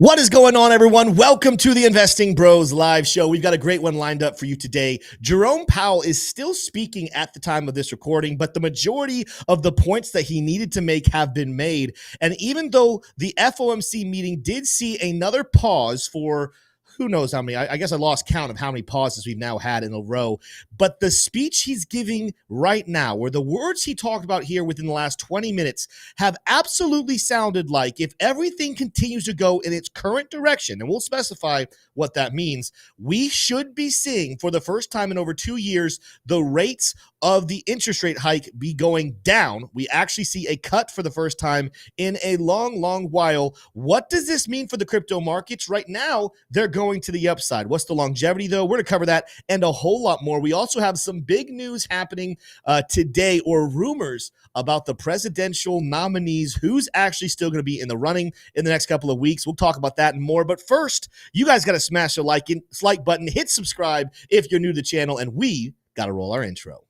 What is going on, everyone? Welcome to the Investing Bros live show. We've got a great one lined up for you today. Jerome Powell is still speaking at the time of this recording, but the majority of the points that he needed to make have been made. And even though the FOMC meeting did see another pause for who knows how many, I guess I lost count of how many pauses we've now had in a row. But the speech he's giving right now, or the words he talked about here within the last 20 minutes, have absolutely sounded like if everything continues to go in its current direction, and we'll specify what that means, we should be seeing for the first time in over 2 years the rates of the interest rate hike be going down. We actually see a cut for the first time in a long while. What does this mean for the crypto markets? Right now, they're going to the upside. What's the longevity, though? We're going to cover that and a whole lot more. We also have some big news happening today, or rumors about the presidential nominees, who's actually still going to be in the running in the next couple of weeks. We'll talk about that and more. But first, you guys got to smash the like button, hit subscribe if you're new to the channel, and we got to roll our intro.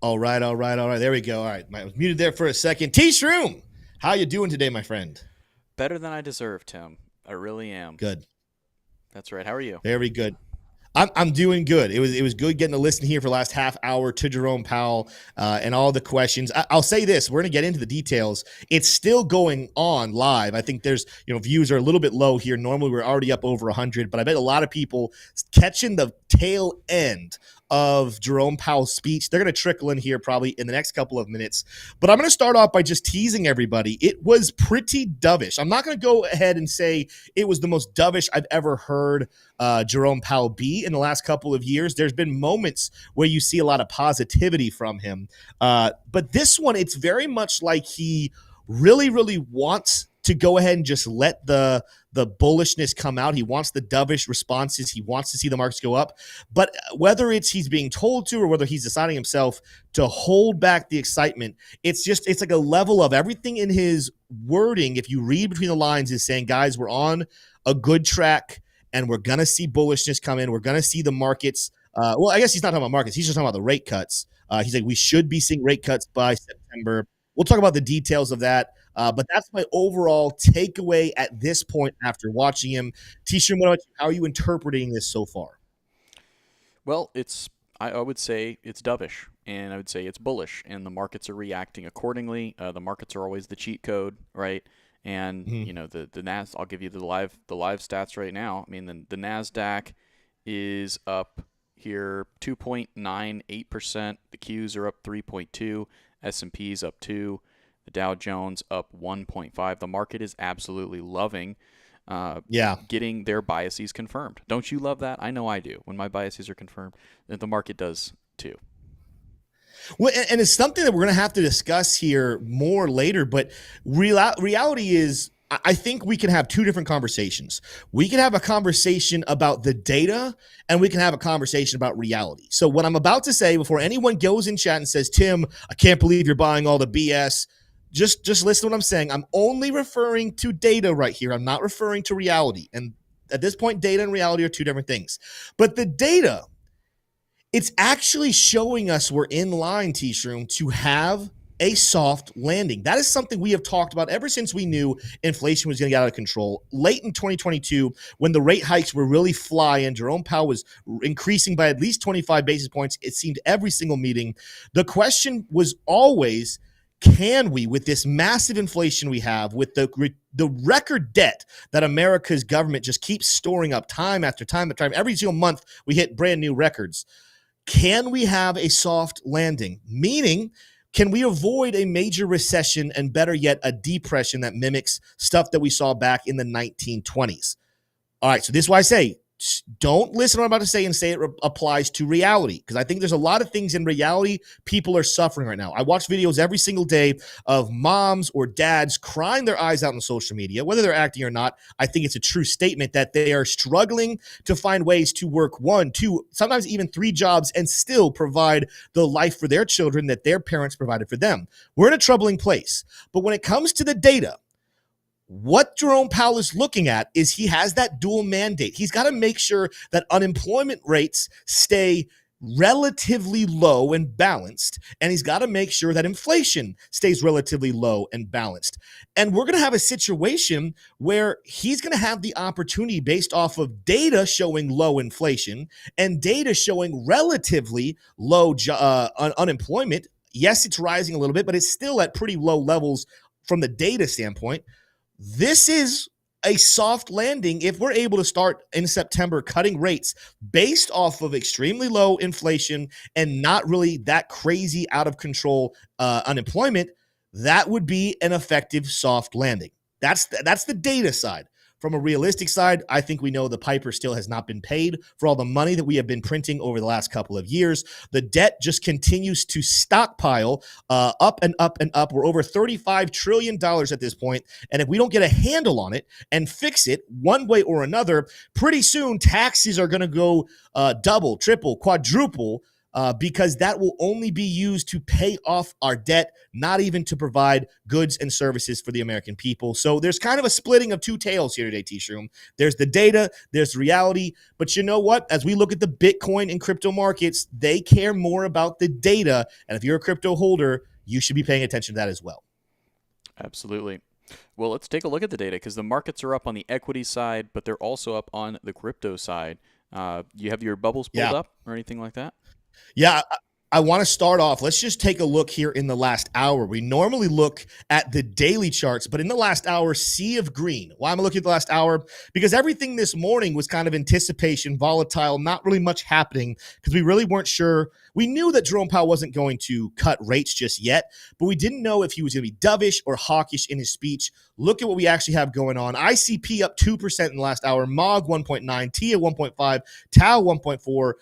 All right. There we go. All right. I was muted there for a second. T-Shroom, how you doing today, my friend? Better than I deserve, Tim. I really am. Good. That's right. How are you? Very good. I'm doing good. It was good getting to listen here for the last half hour to Jerome Powell and all the questions. I'll say this: we're going to get into the details. It's still going on live. I think there's views are a little bit low here. Normally we're already up over 100, but I bet a lot of people catching the tail end of Jerome Powell's speech. They're going to trickle in here probably in the next couple of minutes. But I'm going to start off by just teasing everybody. It was pretty dovish. I'm not going to go ahead and say it was the most dovish I've ever heard Jerome Powell be in the last couple of years. There's been moments where you see a lot of positivity from him. But this one, it's very much like he really wants to go ahead and just let the bullishness come out. He wants the dovish responses. He wants to see the markets go up. But whether it's he's being told to, or whether he's deciding himself to hold back the excitement, it's like a level of everything in his wording, if you read between the lines, is saying, guys, we're on a good track and we're going to see bullishness come in. We're going to see the markets. Well, I guess he's not talking about markets. He's just talking about the rate cuts. He's like, we should be seeing rate cuts by September. We'll talk about the details of that. But that's my overall takeaway at this point after watching him. T-Shirt, what about you? How are you interpreting this so far? Well, I would say it's dovish, and I would say it's bullish, and the markets are reacting accordingly. The markets are always the cheat code, right? And the Nas. I'll give you the live stats right now. I mean, the Nasdaq is up here 2.98%. The Qs are up 3.2. S&P's up 2. The Dow Jones up 1.5. The market is absolutely loving getting their biases confirmed. Don't you love that? I know I do. When my biases are confirmed, the market does too. Well, and it's something that we're going to have to discuss here more later, but reality is, I think we can have two different conversations. We can have a conversation about the data, and we can have a conversation about reality. So what I'm about to say, before anyone goes in chat and says, Tim, I can't believe you're buying all the BS, just listen to what I'm saying. I'm only referring to data right here. I'm not referring to reality. And at this point, data and reality are two different things. But the data, it's actually showing us we're in line, T-Shroom, to have a soft landing. That is something we have talked about ever since we knew inflation was going to get out of control. Late in 2022, when the rate hikes were really flying, Jerome Powell was increasing by at least 25 basis points. It seemed every single meeting. The question was always, can we, with this massive inflation we have, with the record debt that America's government just keeps storing up time after time after time, every single month we hit brand new records, can we have a soft landing? Meaning, can we avoid a major recession, and better yet, a depression that mimics stuff that we saw back in the 1920s? All right, so this is why I say, don't listen to what I'm about to say and say it applies to reality, because I think there's a lot of things in reality people are suffering right now. I watch videos every single day of moms or dads crying their eyes out on social media, whether they're acting or not. I think it's a true statement that they are struggling to find ways to work 1, 2, sometimes even 3 jobs and still provide the life for their children that their parents provided for them. We're in a troubling place. But when it comes to the data, What Jerome Powell is looking at is he has that dual mandate. He's got to make sure that unemployment rates stay relatively low and balanced, and he's got to make sure that inflation stays relatively low and balanced. And we're going to have a situation where he's going to have the opportunity, based off of data showing low inflation and data showing relatively low unemployment. Yes, it's rising a little bit, but it's still at pretty low levels from the data standpoint. This is a soft landing if we're able to start in September cutting rates based off of extremely low inflation and not really that crazy out of control unemployment. That would be an effective soft landing. That's the data side. From a realistic side, I think we know the piper still has not been paid for all the money that we have been printing over the last couple of years. The debt just continues to stockpile up and up and up. We're over $35 trillion at this point. And if we don't get a handle on it and fix it one way or another, pretty soon taxes are going to go double, triple, quadruple, because that will only be used to pay off our debt, not even to provide goods and services for the American people. So there's kind of a splitting of two tails here today, T-Shroom. There's the data, there's reality, but you know what? As we look at the Bitcoin and crypto markets, they care more about the data, and if you're a crypto holder, you should be paying attention to that as well. Absolutely. Well, let's take a look at the data, because the markets are up on the equity side, but they're also up on the crypto side. You have your bubbles pulled up or anything like that? Yeah, I want to start off. Let's just take a look here in the last hour. We normally look at the daily charts, but in the last hour, sea of green. Why am I looking at the last hour? Because everything this morning was kind of anticipation, volatile, not really much happening because we really weren't sure. We knew that Jerome Powell wasn't going to cut rates just yet, but we didn't know if he was going to be dovish or hawkish in his speech. Look at what we actually have going on. ICP up 2% in the last hour, MOG 1.9, TIA 1.5, TAO 1.4,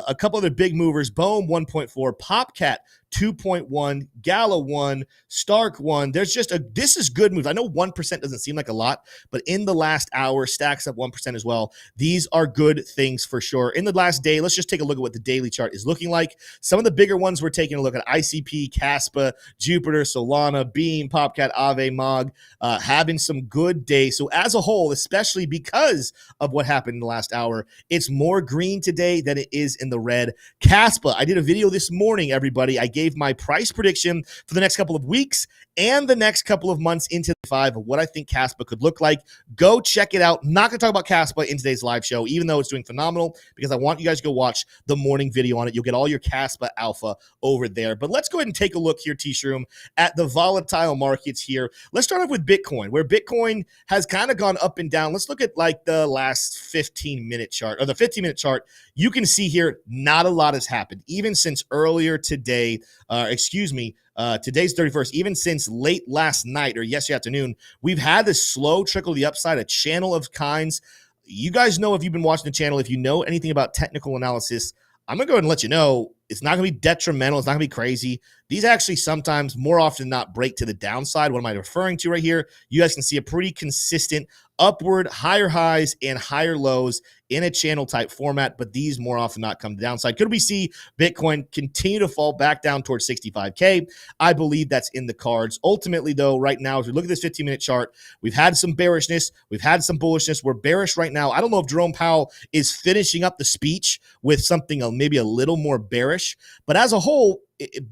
a couple other big movers, BOEM 1.4, PopCat 2.1, Gala 1, Stark 1. This is good moves. I know 1% doesn't seem like a lot, but in the last hour, stacks up 1% as well. These are good things for sure. In the last day, let's just take a look at what the daily chart is looking like. Some of the bigger ones we're taking a look at: ICP, Caspa, Jupiter, Solana, Beam, PopCat, Aave, MOG, having some good days. So as a whole, especially because of what happened in the last hour, it's more green today than it is in the red. Caspa, I did a video this morning, everybody. I gave my price prediction for the next couple of weeks and the next couple of months into the 5 of what I think Caspa could look like. Go check it out. Not going to talk about Caspa in today's live show, even though it's doing phenomenal, because I want you guys to go watch the morning video on it. You'll get all your Caspa alpha over there. But let's go ahead and take a look here, T-Shroom, at the volatile markets here. Let's start off with Bitcoin, where Bitcoin has kind of gone up and down. Let's look at like the last 15-minute chart, or the 15-minute chart. You can see here, not a lot has happened. Even since earlier today, today's 31st, even since late last night or yesterday afternoon, we've had this slow trickle to the upside, a channel of kinds. You guys know, if you've been watching the channel, if you know anything about technical analysis, I'm going to go ahead and let you know it's not going to be detrimental. It's not going to be crazy. These actually sometimes, more often than not, break to the downside. What am I referring to right here? You guys can see a pretty consistent upward, higher highs and higher lows in a channel type format, but these more often not come to the downside. Could we see Bitcoin continue to fall back down towards 65K? I believe that's in the cards. Ultimately, though, right now, as we look at this 15-minute chart, we've had some bearishness. We've had some bullishness. We're bearish right now. I don't know if Jerome Powell is finishing up the speech with something maybe a little more bearish, but as a whole,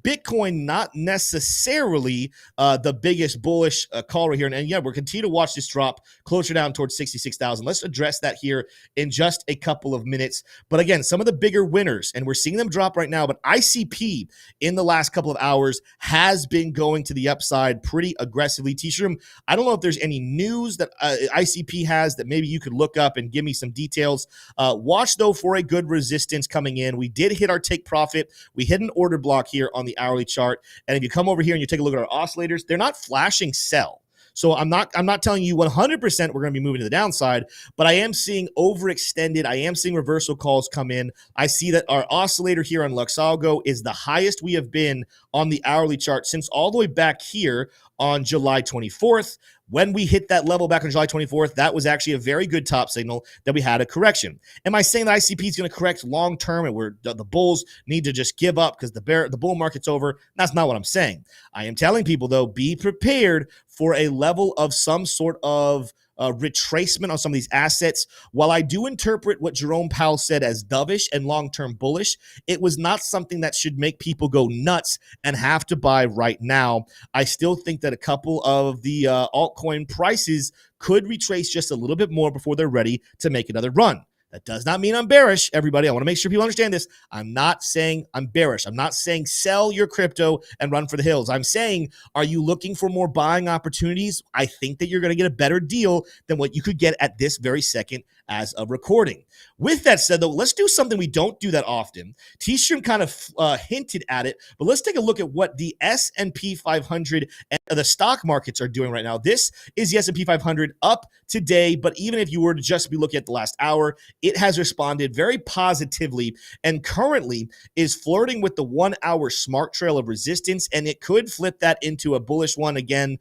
Bitcoin not necessarily the biggest bullish call right here. And yeah, we're continue to watch this drop closer down towards 66,000. Let's address that here in just a couple of minutes. But again, some of the bigger winners, and we're seeing them drop right now, but ICP in the last couple of hours has been going to the upside pretty aggressively. T-Shroom, I don't know if there's any news that ICP has that maybe you could look up and give me some details. Watch, though, for a good resistance coming in. We did hit our take profit. We hit an order block here on the hourly chart. And if you come over here and you take a look at our oscillators, they're not flashing sell. So I'm not telling you 100% we're going to be moving to the downside, but I am seeing overextended. I am seeing reversal calls come in. I see that our oscillator here on Luxalgo is the highest we have been on the hourly chart since all the way back here on July 24th. When we hit that level back on July 24th, that was actually a very good top signal that we had a correction. Am I saying that ICP is going to correct long term and the bulls need to just give up because the bull market's over? That's not what I'm saying. I am telling people, though, be prepared for a level of some sort of retracement on some of these assets. While I do interpret what Jerome Powell said as dovish and long-term bullish, it was not something that should make people go nuts and have to buy right now. I still think that a couple of the altcoin prices could retrace just a little bit more before they're ready to make another run. That does not mean I'm bearish, everybody. I want to make sure people understand this. I'm not saying I'm bearish. I'm not saying sell your crypto and run for the hills. I'm saying, are you looking for more buying opportunities? I think that you're going to get a better deal than what you could get at this very second as a recording. With that said, though, let's do something we don't do that often. T-Stream kind of hinted at it, but let's take a look at what the S&P 500 and the stock markets are doing right now. This is the S&P 500 up today, but even if you were to just be looking at the last hour, it has responded very positively and currently is flirting with the 1 hour smart trail of resistance, and it could flip that into a bullish one again,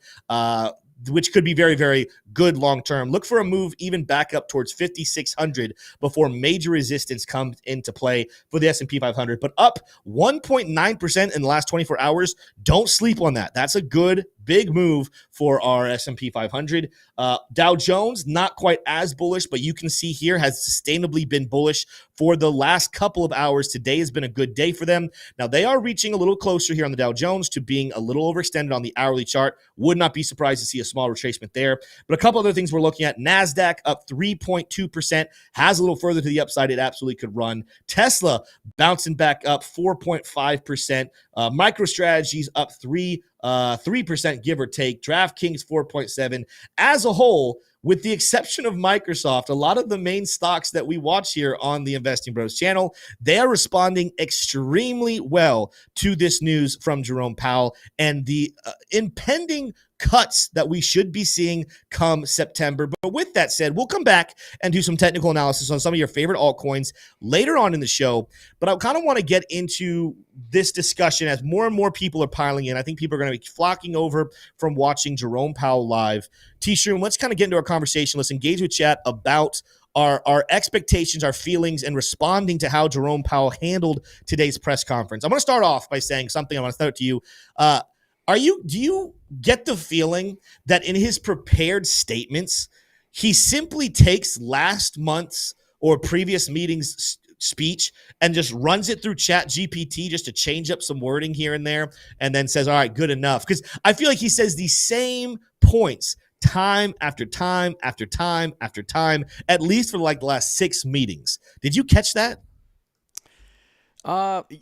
which could be very, very good long term. Look for a move even back up towards 5,600 before major resistance comes into play for the S&P 500. But up 1.9% in the last 24 hours. Don't sleep on that. That's a good big move for our S&P 500. Dow Jones, not quite as bullish, but you can see here has sustainably been bullish for the last couple of hours. Today has been a good day for them. Now, they are reaching a little closer here on the Dow Jones to being a little overextended on the hourly chart. Would not be surprised to see a small retracement there. But a couple other things we're looking at. NASDAQ up 3.2%, has a little further to the upside. It absolutely could run. Tesla bouncing back up 4.5%. MicroStrategy's up 3%, give or take. DraftKings 4.7. As a whole, with the exception of Microsoft, a lot of the main stocks that we watch here on the Investing Bros channel, they are responding extremely well to this news from Jerome Powell and the impending cuts that we should be seeing come September. But with that said, we'll come back and do some technical analysis on some of your favorite altcoins later on in the show. But I kind of want to get into this discussion as more and more people are piling in. I think people are going to be flocking over from watching Jerome Powell live. T-Shroom, let's kind of get into our conversation. Let's engage with chat about our expectations, our feelings, and responding to how Jerome Powell handled today's press conference. I'm going to start off by saying something. I want to throw it to you. Do you get the feeling that in his prepared statements, he simply takes last month's or previous meetings speech and just runs it through Chat GPT just to change up some wording here and there and then says, all right, good enough? Because I feel like he says the same points time after time after time after time, at least for like the last 6 meetings. Did you catch that? Let's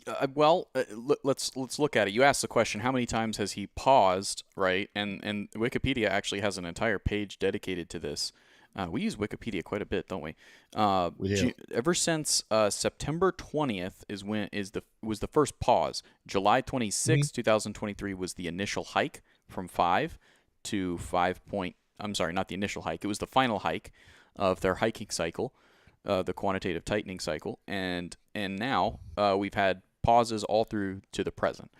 look at it. You asked the question, how many times has he paused, right? And Wikipedia actually has an entire page dedicated to this. We use Wikipedia quite a bit, don't we? We do. Ever since September 20th was the first pause. July 26th, 2023 was the initial hike from 5 to 5 point. I'm sorry, not the initial hike. It was the final hike of their hiking cycle. The quantitative tightening cycle, and now we've had pauses all through to the present.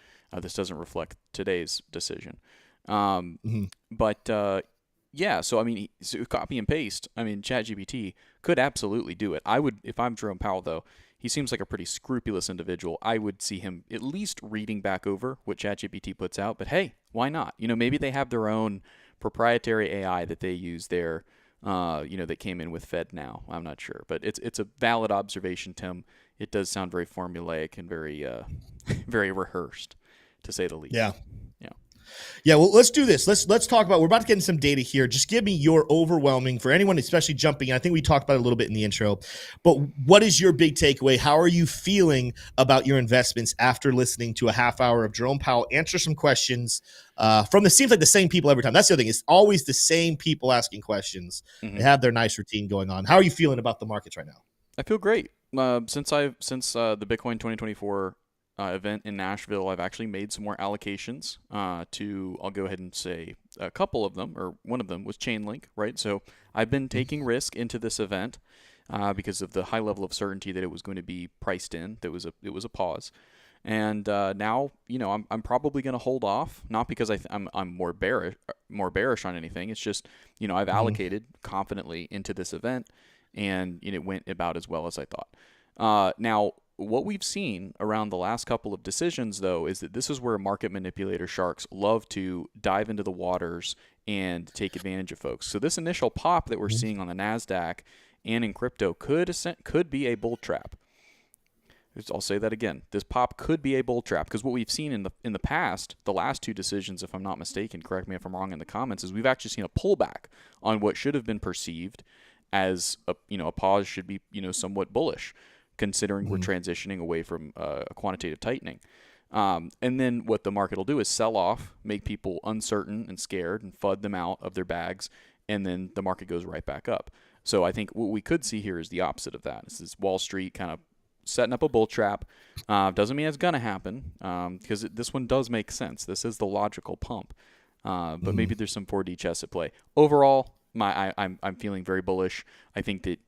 This doesn't reflect today's decision, but yeah. So I mean, copy and paste. I mean, ChatGPT could absolutely do it. I would, if I'm Jerome Powell, though. He seems like a pretty scrupulous individual. I would see him at least reading back over what ChatGPT puts out. But hey, why not? Maybe they have their own proprietary AI that they use there. That came in with Fed now. I'm not sure, but it's a valid observation, Tim. It does sound very formulaic and very very rehearsed, to say the least. Yeah. Well, let's do this. Let's talk about. We're about to get into some data here. Just give me your overwhelming, for anyone especially jumping in. I think we talked about it a little bit in the intro, but what is your big takeaway? How are you feeling about your investments after listening to a half hour of Jerome Powell answer some questions seems like the same people every time. That's the other thing. It's always the same people asking questions. They have their nice routine going on. How are you feeling about the markets right now? I feel great. Since the Bitcoin 2024 event in Nashville, I've actually made some more allocations I'll go ahead and say a couple of them, or one of them was Chainlink, right? So I've been taking risk into this event because of the high level of certainty that it was going to be priced in. It was a pause. And now, I'm probably going to hold off, not because I'm more bearish. more bearish on anything. It's just, I've allocated confidently into this event, and it went about as well as I thought. Now, what we've seen around the last couple of decisions, though, is that this is where market manipulator sharks love to dive into the waters and take advantage of folks. So this initial pop that we're seeing on the NASDAQ and in crypto could be a bull trap. I'll say that again. This pop could be a bull trap, because what we've seen in the past, the last two decisions, if I'm not mistaken, correct me if I'm wrong in the comments, is we've actually seen a pullback on what should have been perceived as a pause should be somewhat bullish, considering we're transitioning away from a quantitative tightening. And then what the market will do is sell off, make people uncertain and scared, and FUD them out of their bags, and then the market goes right back up. So I think what we could see here is the opposite of that. This is Wall Street kind of setting up a bull trap. Doesn't mean it's going to happen, because this one does make sense. This is the logical pump. But maybe there's some 4D chess at play. Overall, I'm feeling very bullish. I think that,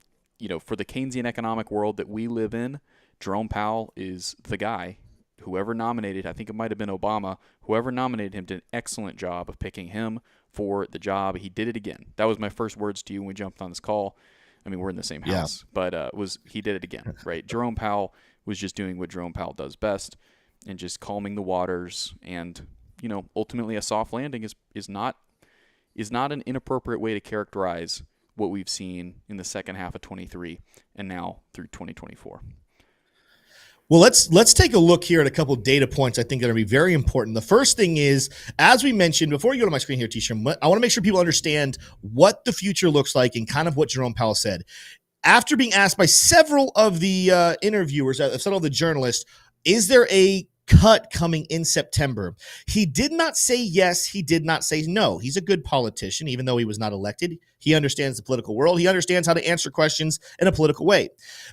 for the Keynesian economic world that we live in, Jerome Powell is the guy. Whoever nominated, I think it might have been Obama, whoever nominated him did an excellent job of picking him for the job. He did it again. That was my first words to you when we jumped on this call. I mean, we're in the same house, but he did it again, right? Jerome Powell was just doing what Jerome Powell does best, and just calming the waters. And ultimately, a soft landing is not an inappropriate way to characterize what we've seen in the second half of 23 and now through 2024. Well, let's take a look here at a couple of data points I think that are going to be very important. The first thing is, as we mentioned, before you go to my screen here, T-Shirt, I want to make sure people understand what the future looks like and kind of what Jerome Powell said. After being asked by several of the interviewers, several of the journalists, is there a cut coming in September? He did not say yes. He did not say no. He's a good politician, even though he was not elected. He understands the political world. He understands how to answer questions in a political way.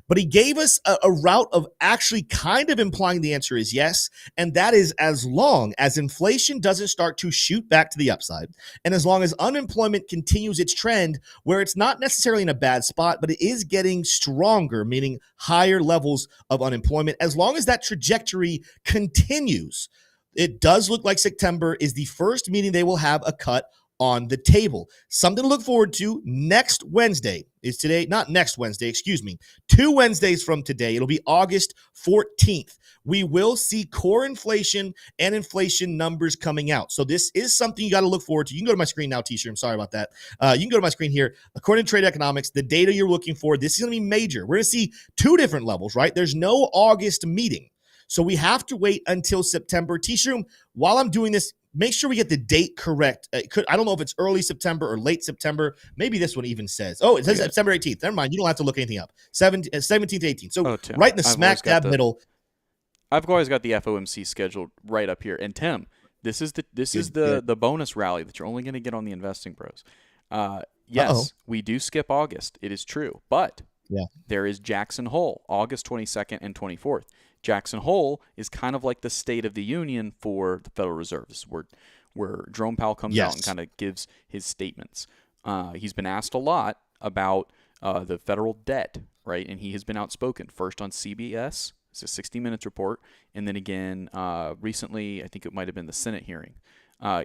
But he gave us a route of actually kind of implying the answer is yes. And that is as long as inflation doesn't start to shoot back to the upside, and as long as unemployment continues its trend where it's not necessarily in a bad spot, but it is getting stronger, meaning higher levels of unemployment, as long as that trajectory continues, it does look like September is the first meeting they will have a cut on the table. Something to look forward to. Next Wednesday is today, not next Wednesday, excuse me, 2 Wednesdays from today. It'll be August 14th. We will see core inflation and inflation numbers coming out. So this is something you got to look forward to. You can go to my screen now, T-Shirt. I'm sorry about that. You can go to my screen here. According to Trade Economics, the data you're looking for, this is going to be major. We're going to see 2 different levels, right? There's no August meeting. So we have to wait until September. T-Shroom, while I'm doing this, make sure we get the date correct. I don't know if it's early September or late September. Maybe this one even says, it says September 18th. Never mind. You don't have to look anything up. 17th, 18th. So Tim, right in the smack dab middle. I've always got the FOMC scheduled right up here. And Tim, this is the bonus rally that you're only going to get on the Investing Bros. Yes, we do skip August. It is true. But there is Jackson Hole, August 22nd and 24th. Jackson Hole is kind of like the State of the Union for the Federal Reserve. This is where Jerome Powell comes out and kind of gives his statements. He's been asked a lot about the federal debt, right? And he has been outspoken, first on CBS, it's a 60 Minutes report, and then again recently, I think it might have been the Senate hearing.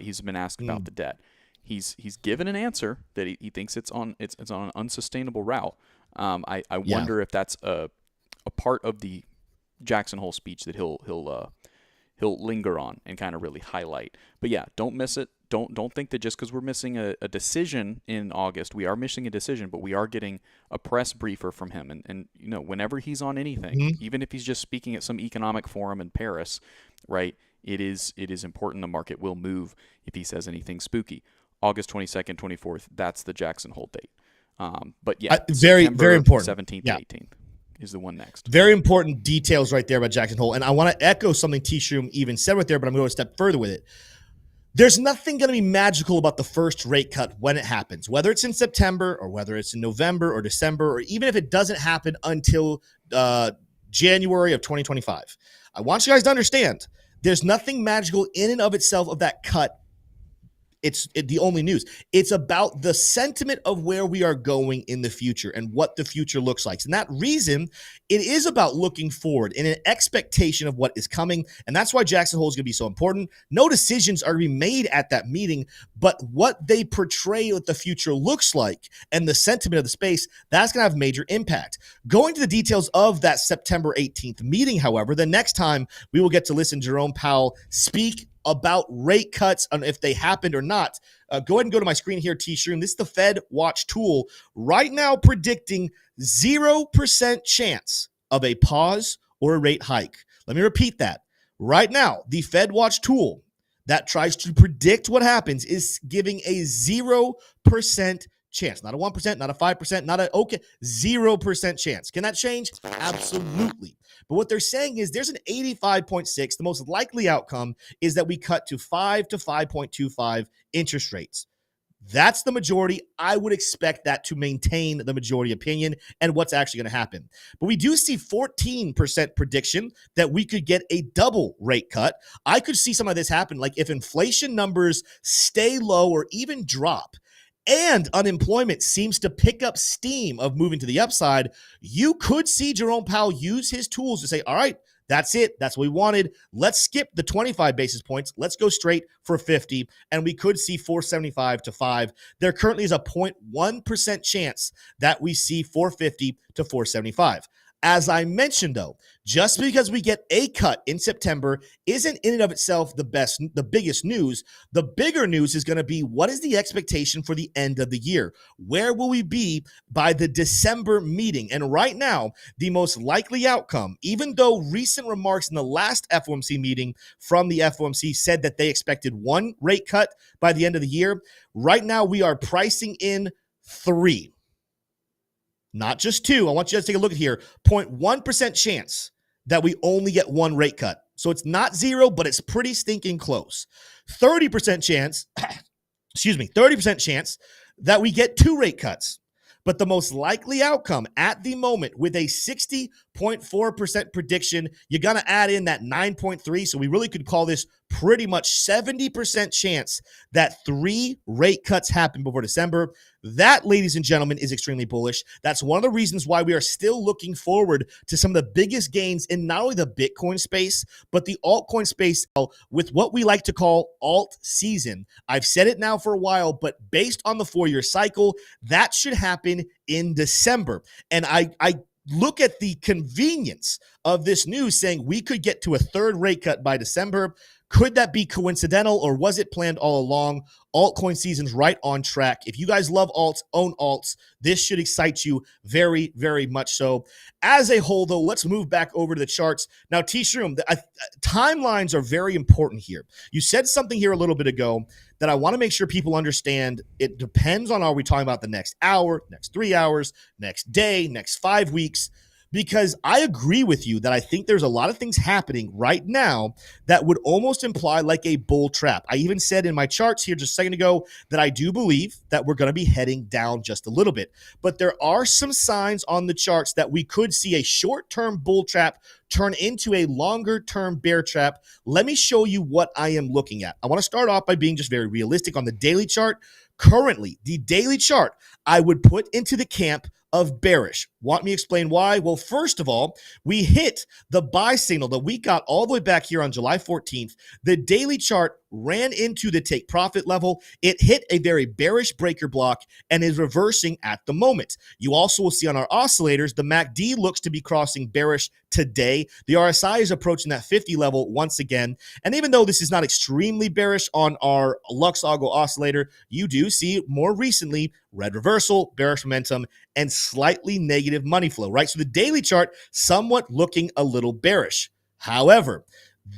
He's been asked about the debt. He's given an answer that he thinks it's on an unsustainable route. I wonder if that's a part of the Jackson Hole speech that he'll linger on and kind of really highlight. But yeah, don't miss it. Don't think that just because we're missing a decision in August, we are missing a decision, but we are getting a press briefer from him. And whenever he's on anything, even if he's just speaking at some economic forum in Paris, right, it is important the market will move if he says anything spooky. August 22nd, 24th, that's the Jackson Hole date. But yeah, very important. 17th, 18th. Is the one next. Very important details right there about Jackson Hole. And I want to echo something T-Shroom even said right there, but I'm going to go a step further with it. There's nothing going to be magical about the first rate cut when it happens, whether it's in September or whether it's in November or December, or even if it doesn't happen until January of 2025. I want you guys to understand there's nothing magical in and of itself of that cut the only news. It's about the sentiment of where we are going in the future and what the future looks like. And that reason, it is about looking forward in an expectation of what is coming. And that's why Jackson Hole is going to be so important. No decisions are going to be made at that meeting, but what they portray what the future looks like and the sentiment of the space, that's going to have major impact. Going to the details of that September 18th meeting, however, the next time we will get to listen to Jerome Powell speak about rate cuts and if they happened or not. Go ahead and go to my screen here, T-Shroom. This is the Fed Watch tool right now predicting 0% chance of a pause or a rate hike. Let me repeat that. Right now, the Fed Watch tool that tries to predict what happens is giving a 0% chance, not a 1%, not a 5%, not a 0% chance. Can that change? Absolutely. But what they're saying is there's an 85.6. The most likely outcome is that we cut to 5 to 5.25 interest rates. That's the majority. I would expect that to maintain the majority opinion and what's actually going to happen. But we do see 14% prediction that we could get a double rate cut. I could see some of this happen, like if inflation numbers stay low or even drop, and unemployment seems to pick up steam of moving to the upside, you could see Jerome Powell use his tools to say, all right, that's it. That's what we wanted. Let's skip the 25 basis points. Let's go straight for 50. And we could see 475 to 5. There currently is a 0.1% chance that we see 450 to 475. As I mentioned, though, just because we get a cut in September isn't in and of itself the biggest news. The bigger news is going to be, what is the expectation for the end of the year? Where will we be by the December meeting? And right now, the most likely outcome, even though recent remarks in the last FOMC meeting from the FOMC said that they expected one rate cut by the end of the year, right now we are pricing in 3. Not just 2. I want you guys to take a look at here. 0.1% chance that we only get one rate cut. So it's not 0, but it's pretty stinking close. 30% chance, 30% chance that we get 2 rate cuts. But the most likely outcome at the moment with a 60.4% prediction, you're going to add in that 9.3. So we really could call this pretty much 70% chance that 3 rate cuts happen before December. That, ladies and gentlemen, is extremely bullish. That's one of the reasons why we are still looking forward to some of the biggest gains in not only the Bitcoin space, but the altcoin space with what we like to call alt season. I've said it now for a while, but based on the 4-year cycle, that should happen in December. And I look at the convenience of this news saying we could get to a 3rd rate cut by December. Could that be coincidental, or was it planned all along? Altcoin season's right on track. If you guys love alts, own alts, this should excite you very, very much so. As a whole, though, let's move back over to the charts. Now, T-Shroom, timelines are very important here. You said something here a little bit ago that I want to make sure people understand. It depends on, are we talking about the next hour, next 3 hours, next day, next 5 weeks? Because I agree with you that I think there's a lot of things happening right now that would almost imply like a bull trap. I even said in my charts here just a second ago that I do believe that we're going to be heading down just a little bit. But there are some signs on the charts that we could see a short-term bull trap turn into a longer-term bear trap. Let me show you what I am looking at. I want to start off by being just very realistic on the daily chart. Currently, the daily chart I would put into the camp of bearish. Want me to explain why? Well, first of all, we hit the buy signal that we got all the way back here on July 14th. The daily chart ran into the take profit level. It hit a very bearish breaker block and is reversing at the moment. You also will see on our oscillators, the MACD looks to be crossing bearish today. The RSI is approaching that 50 level once again. And even though this is not extremely bearish on our Luxago oscillator, you do see more recently red reversal, bearish momentum, and slightly negative money flow, right? So the daily chart somewhat looking a little bearish. However,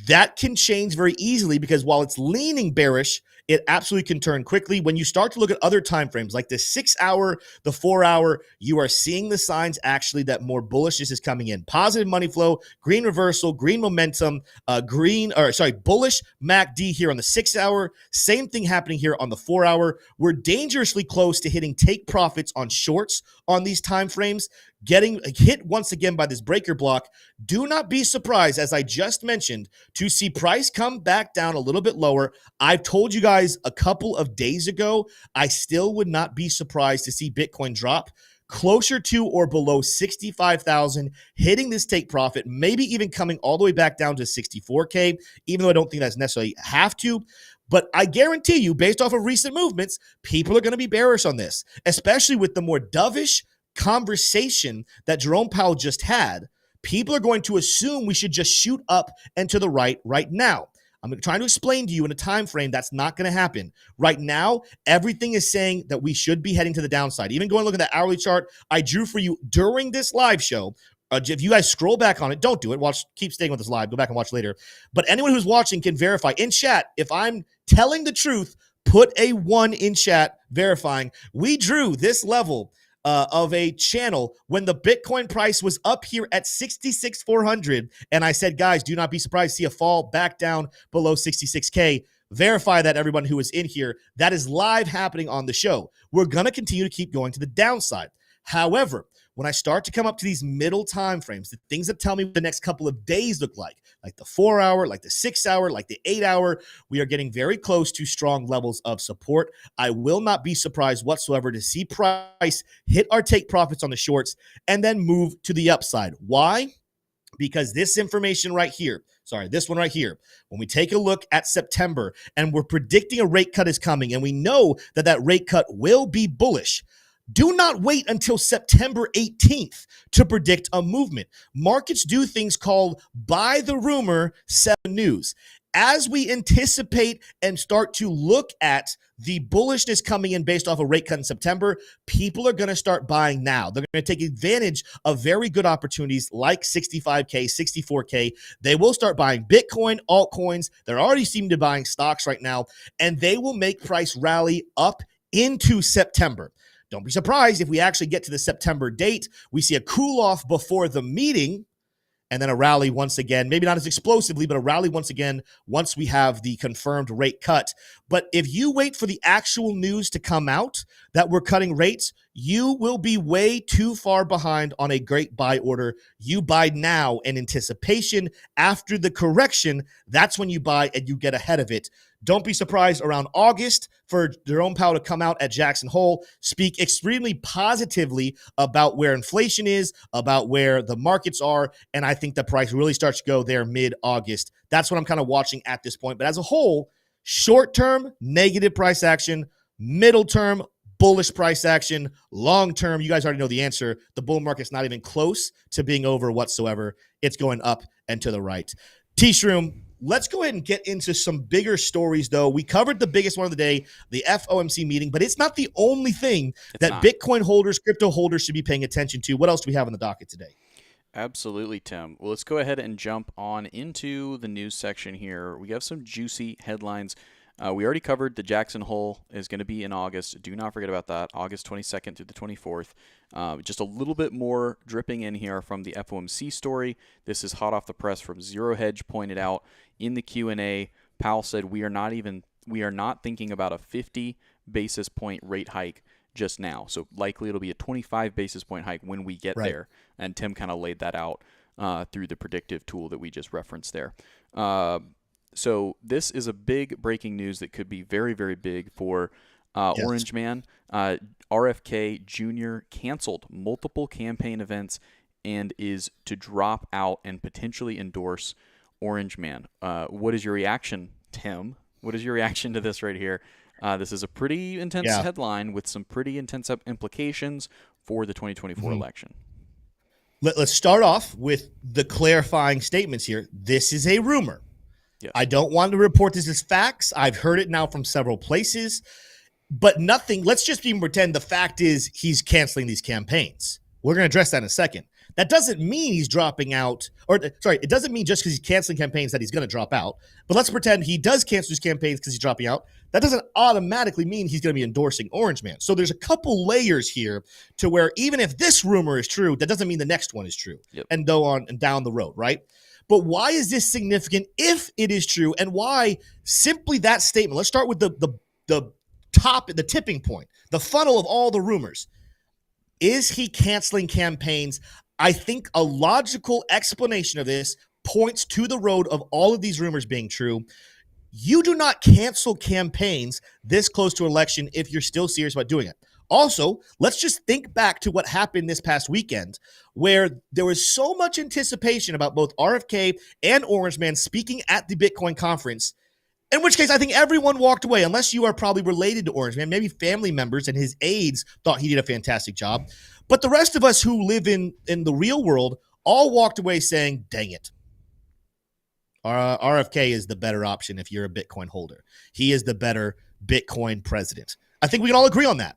that can change very easily because while it's leaning bearish, it absolutely can turn quickly. When you start to look at other time frames like the 6 hour, the 4 hour, you are seeing the signs actually that more bullishness is coming in. Positive money flow, green reversal, green momentum, bullish MACD here on the 6 hour. Same thing happening here on the 4 hour. We're dangerously close to hitting take profits on shorts on these time frames. getting hit once again by this breaker block. Do not be surprised, as I just mentioned, to see price come back down a little bit lower. I've told you guys a couple of days ago, I still would not be surprised to see Bitcoin drop closer to or below 65,000, hitting this take profit, maybe even coming all the way back down to 64K, even though I don't think that's necessarily have to. But I guarantee you, based off of recent movements, people are going to be bearish on this, especially with the more dovish conversation that Jerome Powell just had. People are going to assume we should just shoot up and to the right now. I'm trying to explain to you in a time frame that's not going to happen. Right now, everything is saying that we should be heading to the downside. Even going look at that hourly chart I drew for you during this live show. If you guys scroll back on it, don't do it. Keep staying with this live. Go back and watch later. But anyone who's watching can verify in chat. If I'm telling the truth, put a 1 in chat verifying. We drew this level of a channel when the Bitcoin price was up here at 66,400. And I said, guys, do not be surprised to see a fall back down below 66K. Verify that, everyone who is in here. That is live happening on the show. We're going to continue to keep going to the downside. However, when I start to come up to these middle time frames, the things that tell me what the next couple of days look like the 4 hour, like the 6 hour, like the 8 hour, we are getting very close to strong levels of support. I will not be surprised whatsoever to see price hit our take profits on the shorts and then move to the upside. Why? Because this information right here, this one right here, when we take a look at September and we're predicting a rate cut is coming and we know that that rate cut will be bullish, do not wait until September 18th to predict a movement. Markets do things called buy the rumor, sell the news. As we anticipate and start to look at the bullishness coming in based off a rate cut in September, people are going to start buying now. They're going to take advantage of very good opportunities like 65K, 64K. They will start buying Bitcoin, altcoins. They're already seeming to be buying stocks right now, and they will make price rally up into September. Don't be surprised if we actually get to the September date, we see a cool off before the meeting and then a rally once again, maybe not as explosively, but a rally once again once we have the confirmed rate cut. But if you wait for the actual news to come out that we're cutting rates, you will be way too far behind on a great buy order. You buy now in anticipation. After the correction, that's when you buy and you get ahead of it. Don't be surprised around August for Jerome Powell to come out at Jackson Hole, speak extremely positively about where inflation is, about where the markets are, and I think the price really starts to go there mid-August. That's what I'm kind of watching at this point. But as a whole, short-term, negative price action, middle-term, bullish price action, long-term, you guys already know the answer. The bull market's not even close to being over whatsoever. It's going up and to the right. T-Shroom, let's go ahead and get into some bigger stories, though. We covered the biggest one of the day, the FOMC meeting, but it's not the only thing that Bitcoin holders, crypto holders should be paying attention to. What else do we have on the docket today? Absolutely, Tim. Well, let's go ahead and jump on into the news section here. We have some juicy headlines. We already covered the Jackson Hole is going to be in August. Do not forget about that, August 22nd through the 24th. Just a little bit more dripping in here from the FOMC story. This is hot off the press from Zero Hedge pointed out in the Q&A. Powell said we are not thinking about a 50 basis point rate hike just now. So likely it'll be a 25 basis point hike when we get there. And Tim kind of laid that out through the predictive tool that we just referenced there. So this is a big breaking news that could be very, very big for Orange Man. RFK Jr. canceled multiple campaign events and is to drop out and potentially endorse Orange Man. What is your reaction, Tim? What is your reaction to this right here? This is a pretty intense headline with some pretty intense implications for the 2024 election. Let's start off with the clarifying statements here. This is a rumor. Yes. I don't want to report this as facts. I've heard it now from several places, but nothing. Let's just even pretend the fact is he's canceling these campaigns. We're going to address that in a second. That doesn't mean he's dropping out, it doesn't mean just because he's canceling campaigns that he's going to drop out. But let's pretend he does cancel his campaigns because he's dropping out. That doesn't automatically mean he's going to be endorsing Orange Man. So there's a couple layers here to where even if this rumor is true, that doesn't mean the next one is true. And go on and down the road, right? But why is this significant if it is true, and why simply that statement? Let's start with the top, the tipping point, the funnel of all the rumors. Is he canceling campaigns? I think a logical explanation of this points to the road of all of these rumors being true. You do not cancel campaigns this close to election if you're still serious about doing it. Also, let's just think back to what happened this past weekend, where there was so much anticipation about both RFK and Orange Man speaking at the Bitcoin conference, in which case I think everyone walked away, unless you are probably related to Orange Man. Maybe family members and his aides thought he did a fantastic job. But the rest of us who live in the real world all walked away saying, dang it. RFK is the better option if you're a Bitcoin holder. He is the better Bitcoin president. I think we can all agree on that.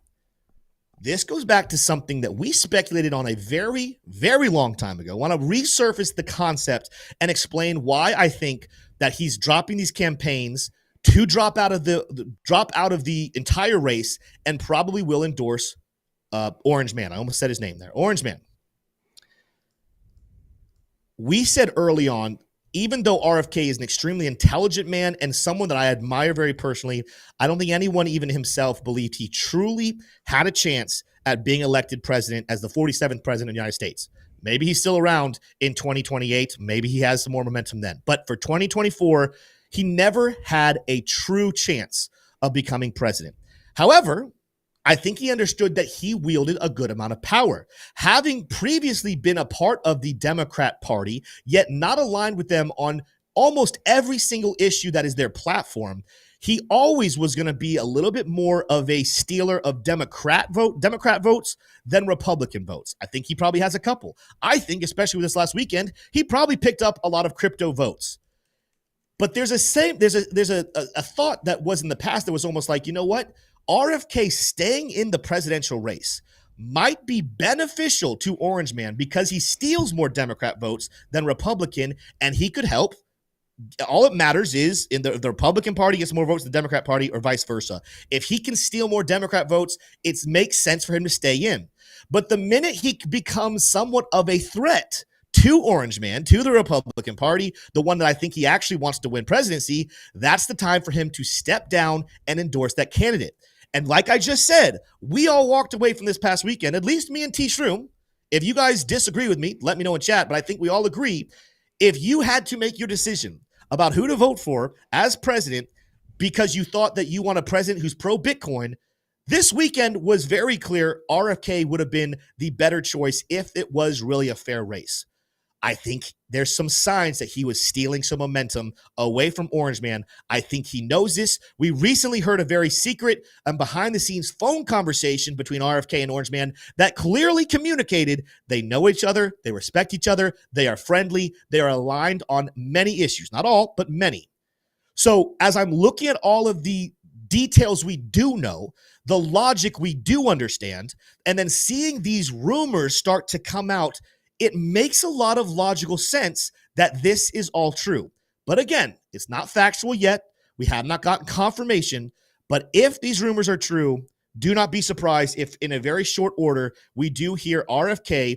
This goes back to something that we speculated on a very, very long time ago. I want to resurface the concept and explain why I think that he's dropping these campaigns to drop out of the entire race and probably will endorse Orange Man. I almost said his name there. Orange Man. We said early on, even though RFK is an extremely intelligent man and someone that I admire very personally, I don't think anyone, even himself, believed he truly had a chance at being elected president as the 47th president of the United States. Maybe he's still around in 2028. Maybe he has some more momentum then. But for 2024, he never had a true chance of becoming president. However, I think he understood that he wielded a good amount of power. Having previously been a part of the Democrat Party, yet not aligned with them on almost every single issue that is their platform, he always was going to be a little bit more of a stealer of Democrat votes than Republican votes. I think he probably has a couple. I think, especially with this last weekend, he probably picked up a lot of crypto votes. But there's a thought that was in the past that was almost like, you know what? RFK staying in the presidential race might be beneficial to Orange Man because he steals more Democrat votes than Republican, and he could help. All it matters is in the Republican Party gets more votes than the Democrat Party or vice versa. If he can steal more Democrat votes, it makes sense for him to stay in. But the minute he becomes somewhat of a threat to Orange Man, to the Republican Party, the one that I think he actually wants to win presidency, that's the time for him to step down and endorse that candidate. And like I just said, we all walked away from this past weekend, at least me and T. Shroom. If you guys disagree with me, let me know in chat, but I think we all agree. If you had to make your decision about who to vote for as president because you thought that you want a president who's pro-Bitcoin, this weekend was very clear RFK would have been the better choice if it was really a fair race. I think there's some signs that he was stealing some momentum away from Orange Man. I think he knows this. We recently heard a very secret and behind-the-scenes phone conversation between RFK and Orange Man that clearly communicated they know each other, they respect each other, they are friendly, they are aligned on many issues. Not all, but many. So as I'm looking at all of the details we do know, the logic we do understand, and then seeing these rumors start to come out, it makes a lot of logical sense that this is all true. But again, it's not factual yet. We have not gotten confirmation. But if these rumors are true, do not be surprised if in a very short order, we do hear RFK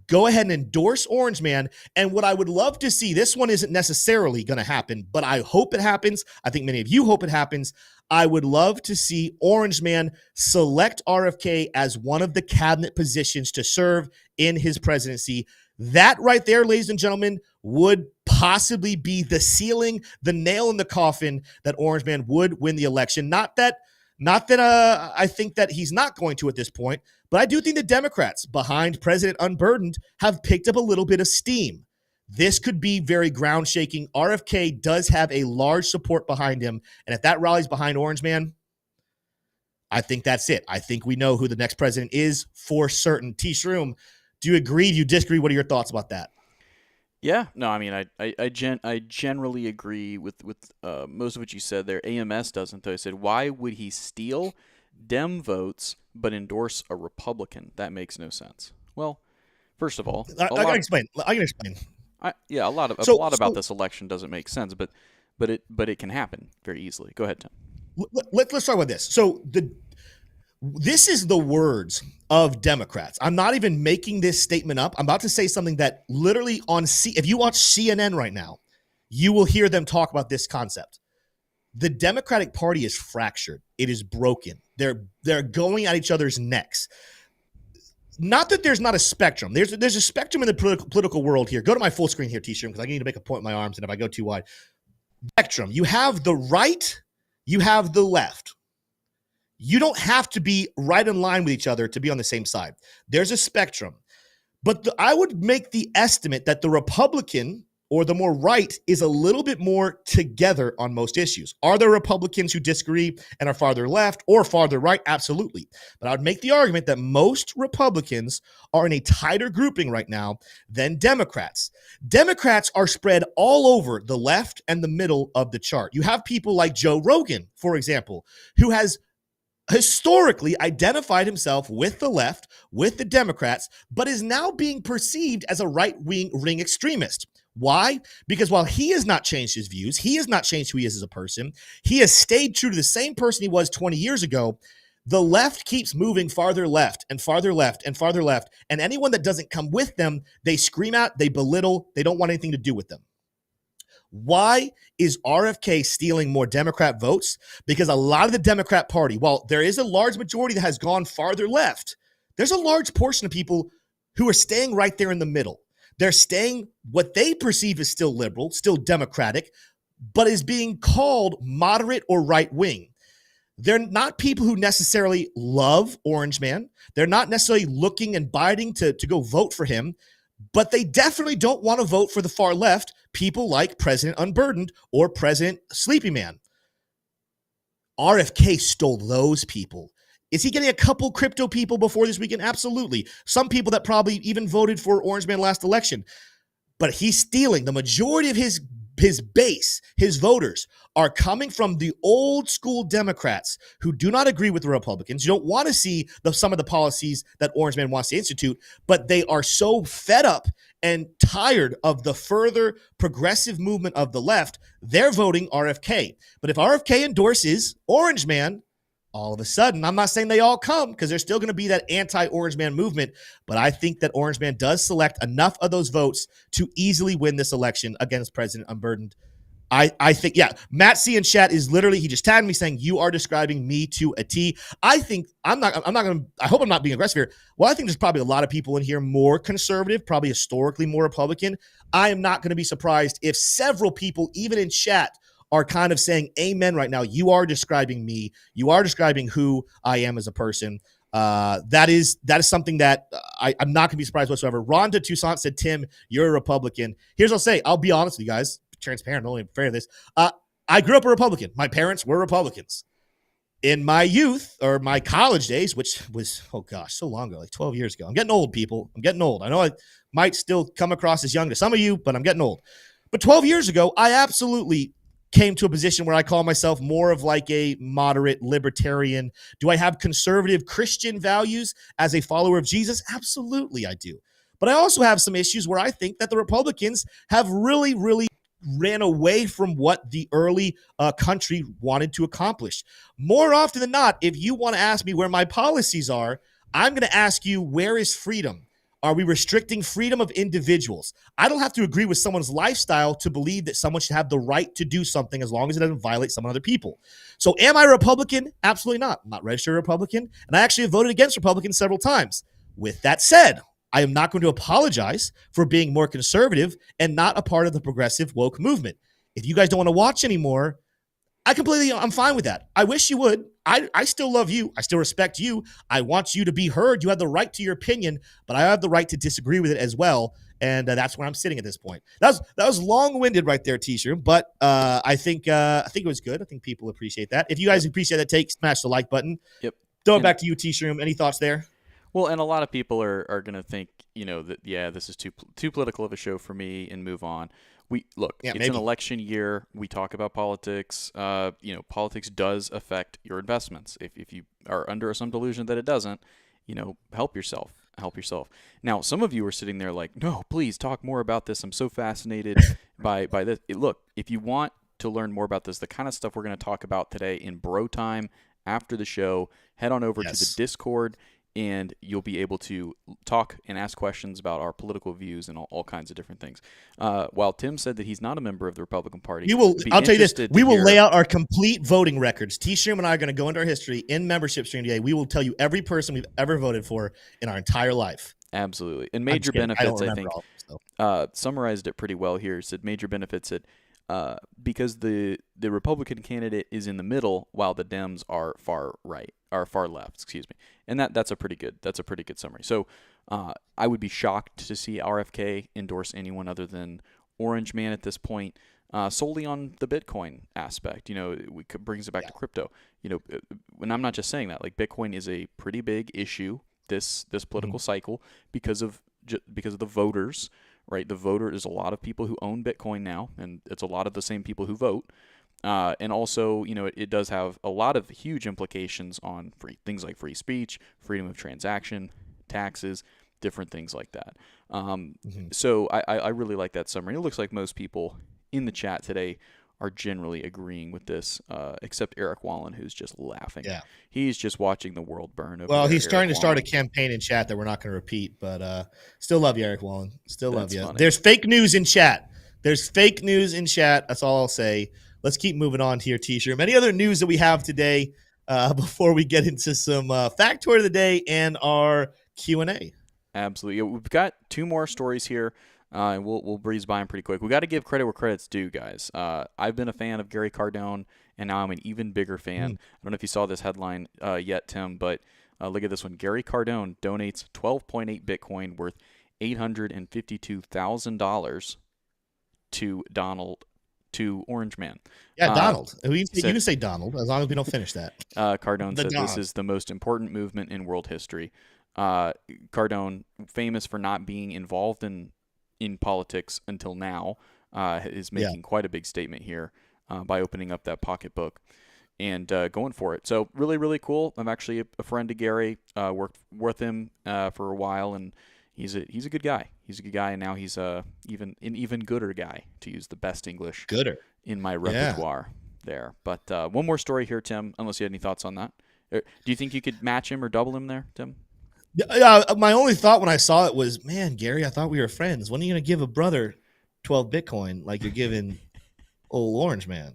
go ahead and endorse Orange Man. And what I would love to see, this one isn't necessarily going to happen, but I hope it happens. I think many of you hope it happens. I would love to see Orange Man select RFK as one of the cabinet positions to serve in his presidency. That right there, ladies and gentlemen, would possibly be the ceiling, the nail in the coffin that Orange Man would win the election. Not that I think that he's not going to at this point, but I do think the Democrats behind President Unburdened have picked up a little bit of steam. This could be very ground shaking. RFK does have a large support behind him. And if that rallies behind Orange Man, I think that's it. I think we know who the next president is for certain. T. Shroom, do you agree? Do you disagree? What are your thoughts about that? Yeah, no, I mean, I generally agree with most of what you said there. AMS doesn't, though. I said, why would he steal Dem votes but endorse a Republican? That makes no sense. Well, first of all, I can explain. A lot about this election doesn't make sense, but it can happen very easily. Go ahead, Tim. Let's start with this. So this is the words of Democrats. I'm not even making this statement up. I'm about to say something that literally if you watch CNN right now, you will hear them talk about this concept. The Democratic Party is fractured. It is broken. They're going at each other's necks. not that there's not a spectrum. There's a spectrum in the political world here. Go to my full screen here, T-shirt, because I need to make a point with my arms, and if I go too wide. Spectrum. You have the right, you have the left. You don't have to be right in line with each other to be on the same side. There's a spectrum. But I would make the estimate that the Republican or the more right is a little bit more together on most issues. Are there Republicans who disagree and are farther left or farther right? Absolutely. But I would make the argument that most Republicans are in a tighter grouping right now than Democrats. Democrats are spread all over the left and the middle of the chart. You have people like Joe Rogan, for example, who has historically identified himself with the left, with the Democrats, but is now being perceived as a right-wing ring extremist. Why? Because while he has not changed his views, he has not changed who he is as a person, he has stayed true to the same person he was 20 years ago. The left keeps moving farther left and farther left and farther left, and anyone that doesn't come with them, they scream at, they belittle, they don't want anything to do with them. Why is RFK stealing more Democrat votes? Because a lot of the Democrat Party, while there is a large majority that has gone farther left, there's a large portion of people who are staying right there in the middle. They're staying what they perceive as still liberal, still democratic, but is being called moderate or right wing. They're not people who necessarily love Orange Man. They're not necessarily looking and biting to go vote for him, but they definitely don't want to vote for the far left, people like President Unburdened or President Sleepy Man. RFK stole those people. Is he getting a couple crypto people before this weekend? Absolutely. Some people that probably even voted for Orange Man last election. But he's stealing. The majority of his base, his voters, are coming from the old school Democrats who do not agree with the Republicans. You don't want to see some of the policies that Orange Man wants to institute, but they are so fed up and tired of the further progressive movement of the left, they're voting RFK. But if RFK endorses Orange Man, all of a sudden, I'm not saying they all come because there's still going to be that anti-Orange Man movement, but I think that Orange Man does select enough of those votes to easily win this election against President Unburdened. I think, yeah, Matt C in chat is literally, he just tagged me saying, you are describing me to a T. I think, I hope I'm not being aggressive here. Well, I think there's probably a lot of people in here more conservative, probably historically more Republican. I am not going to be surprised if several people, even in chat, are kind of saying amen right now. You are describing me. You are describing who I am as a person. That is something that I'm not going to be surprised whatsoever. Rhonda Toussaint said, Tim, you're a Republican. Here's what I'll say. I'll be honest with you guys. Transparent, only fair to this. I grew up a Republican. My parents were Republicans. In my youth or my college days, which was, oh gosh, so long ago, like 12 years ago. I'm getting old, people. I'm getting old. I know I might still come across as young to some of you, but I'm getting old. But 12 years ago, I absolutely came to a position where I call myself more of like a moderate libertarian. Do I have conservative Christian values as a follower of Jesus? Absolutely, I do. But I also have some issues where I think that the Republicans have really, really ran away from what the early country wanted to accomplish. More often than not, if you want to ask me where my policies are, I'm going to ask you, where is freedom? Are we restricting freedom of individuals? I don't have to agree with someone's lifestyle to believe that someone should have the right to do something as long as it doesn't violate some other people. So am I a Republican? Absolutely not. I'm not registered Republican, and I actually have voted against Republicans several times. With that said, I am not going to apologize for being more conservative and not a part of the progressive woke movement. If you guys don't want to watch anymore, I'm fine with that. I wish you would. I still love you. I still respect you. I want you to be heard. You have the right to your opinion, but I have the right to disagree with it as well. And that's where I'm sitting at this point. That was long-winded right there, T-shirt, but I think it was good. I think people appreciate that. If you guys appreciate that take, smash the like button. Yep. Throw it back to you, T-shirt. Any thoughts there? Well, and a lot of people are going to think, that, yeah, this is too political of a show for me and move on. It's an election year. We talk about politics. Politics does affect your investments. If you are under some delusion that it doesn't, help yourself. Help yourself. Now, some of you are sitting there like, no, please talk more about this. I'm so fascinated by this. Look, if you want to learn more about this, the kind of stuff we're going to talk about today in bro time after the show, head on over to the Discord. and you'll be able to talk and ask questions about our political views and all kinds of different things. While Tim said that he's not a member of the Republican Party, I'll tell you this, we will lay hear. out our complete voting records. T-Stream and I are going to go into our history in membership stream today. We will tell you every person we've ever voted for in our entire life. Absolutely. And major benefits, I think, all, summarized it pretty well here. Said major benefits that because the Republican candidate is in the middle while the Dems are far left, excuse me. And that's a pretty good summary. So I would be shocked to see RFK endorse anyone other than Orange Man at this point, solely on the Bitcoin aspect. Brings it back to crypto. And I'm not just saying that. Like, Bitcoin is a pretty big issue this political cycle because of the voters, right? The voter is a lot of people who own Bitcoin now, and it's a lot of the same people who vote. And also, it does have a lot of huge implications on things like free speech, freedom of transaction, taxes, different things like that. So I really like that summary. It looks like most people in the chat today are generally agreeing with this, except Eric Wallen, who's just laughing. Yeah. He's just watching the world burn. Well, he's trying to start a campaign in chat that we're not going to repeat, but still love you, Eric Wallen. Still love you. Funny. There's fake news in chat. That's all I'll say. Let's keep moving on here, T-Shirt. Any other news that we have today before we get into some factoid of the day and our Q&A? Absolutely. We've got two more stories here. And we'll breeze by them pretty quick. We got to give credit where credit's due, guys. I've been a fan of Gary Cardone, and now I'm an even bigger fan. I don't know if you saw this headline yet, Tim, but look at this one. Gary Cardone donates 12.8 Bitcoin worth $852,000 to Orange Man. Yeah, Donald. You can say Donald as long as we don't finish that. Cardone said this is the most important movement in world history. Cardone, famous for not being involved in politics until now, is making quite a big statement here by opening up that pocketbook and going for it. So really, really cool. I'm actually a friend of Gary, worked with him for a while, and he's a good guy. He's a good guy, and now he's even an even gooder guy, to use the best English in my repertoire there. But one more story here, Tim, unless you had any thoughts on that. Do you think you could match him or double him there, Tim? My only thought when I saw it was, man, Gary, I thought we were friends. When are you going to give a brother 12 Bitcoin like you're giving old Orange Man,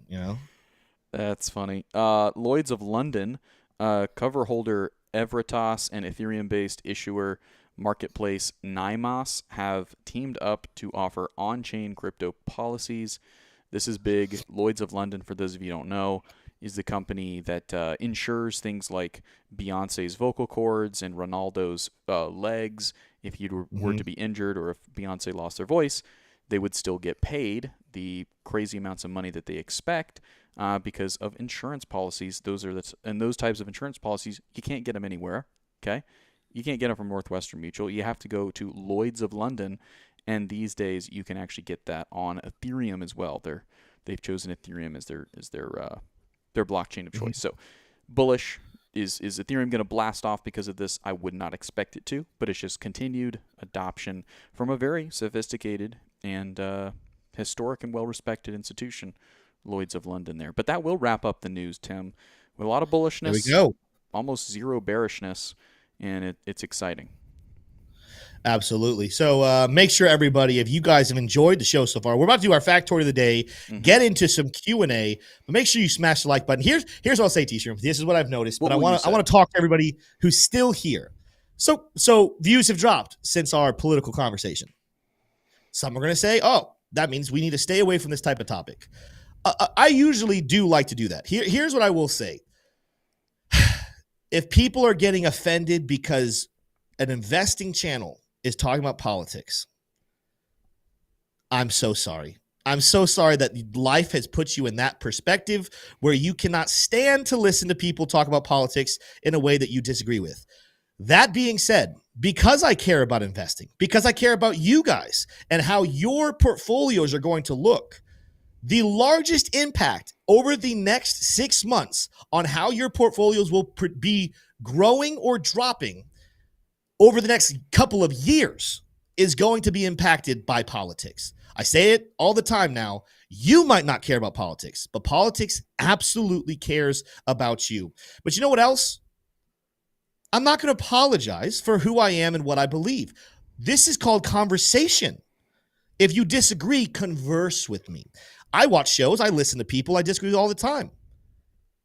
That's funny. Lloyd's of London, cover holder Everitas and Ethereum-based issuer marketplace Nymos have teamed up to offer on-chain crypto policies. This is big. Lloyd's of London, for those of you who don't know, is the company that insures things like Beyonce's vocal cords and Ronaldo's legs. If you were to be injured or if Beyonce lost their voice, they would still get paid the crazy amounts of money that they expect because of insurance policies. Those types of insurance policies, you can't get them anywhere, okay? You can't get them from Northwestern Mutual. You have to go to Lloyd's of London, and these days you can actually get that on Ethereum as well. They've chosen Ethereum as their blockchain of choice. So bullish. Is Ethereum going to blast off because of this? I would not expect it to, but it's just continued adoption from a very sophisticated and historic and well-respected institution, Lloyd's of London there. But that will wrap up the news, Tim, with a lot of bullishness. There we go. Almost zero bearishness, and it's exciting. Absolutely. So make sure, everybody, if you guys have enjoyed the show so far, we're about to do our factoid of the day, get into some Q&A, but make sure you smash the like button. Here's what I'll say, T-Shirt. This is what I've noticed, but I want to talk to everybody who's still here. So views have dropped since our political conversation. Some are going to say, oh, that means we need to stay away from this type of topic. I usually do like to do that. Here's what I will say. If people are getting offended because an investing channel is talking about politics, I'm so sorry. I'm so sorry that life has put you in that perspective where you cannot stand to listen to people talk about politics in a way that you disagree with. That being said, because I care about investing, because I care about you guys and how your portfolios are going to look, the largest impact over the next 6 months on how your portfolios will be growing or dropping over the next couple of years is going to be impacted by politics. I say it all the time now. You might not care about politics, but politics absolutely cares about you. But you know what else? I'm not going to apologize for who I am and what I believe. This is called conversation. If you disagree, converse with me. I watch shows, I listen to people I disagree with all the time.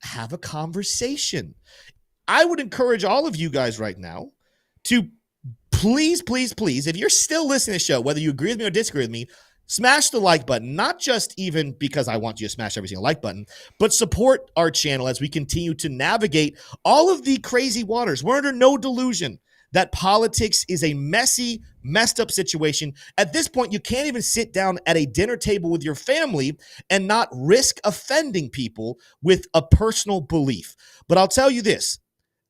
Have a conversation. I would encourage all of you guys right now to please, if you're still listening to the show, whether you agree with me or disagree with me, smash the like button, not just even because I want you to smash every single like button, but support our channel as we continue to navigate all of the crazy waters. We're under no delusion that politics is a messy, messed up situation. At this point, you can't even sit down at a dinner table with your family and not risk offending people with a personal belief. But I'll tell you this,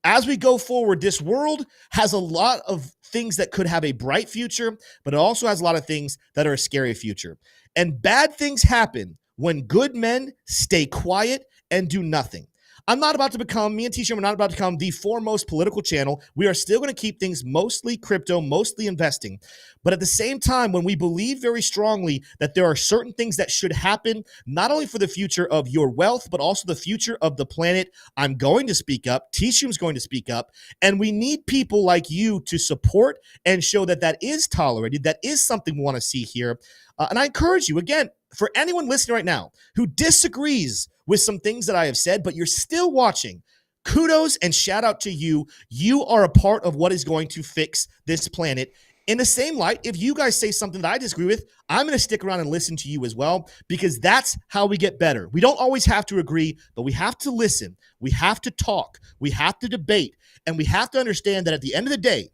as we go forward, this world has a lot of things that could have a bright future, but it also has a lot of things that are a scary future. And bad things happen when good men stay quiet and do nothing. I'm not about to become, me and T-Shirt, we're not about to become the foremost political channel. We are still going to keep things mostly crypto, mostly investing. But at the same time, when we believe very strongly that there are certain things that should happen, not only for the future of your wealth, but also the future of the planet, I'm going to speak up. T-Shirt's going to speak up. And we need people like you to support and show that that is tolerated. That is something we want to see here. And I encourage you, again, for anyone listening right now who disagrees with some things that I have said, but you're still watching, kudos and shout out to you. You are a part of what is going to fix this planet. In the same light, if you guys say something that I disagree with, I'm going to stick around and listen to you as well, because that's how we get better. We don't always have to agree, but we have to listen. We have to talk. We have to debate. And we have to understand that at the end of the day,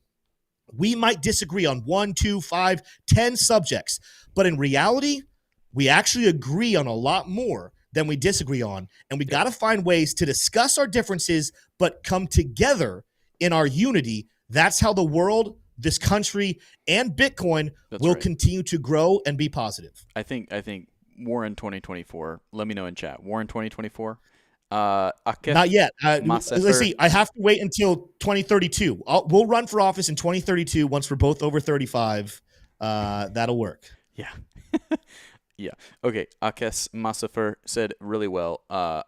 we might disagree on 1, 2, 5, 10 subjects, but in reality, we actually agree on a lot more than we disagree on. And we got to find ways to discuss our differences, but come together in our unity. That's how the world, this country, and Bitcoin will continue to grow and be positive. I think war in 2024. Let me know in chat. War in 2024. Not yet. Let's see. I have to wait until 2032. We'll run for office in 2032 once we're both over 35. That'll work. Yeah. Yeah. Okay. Akes Masafer said really well.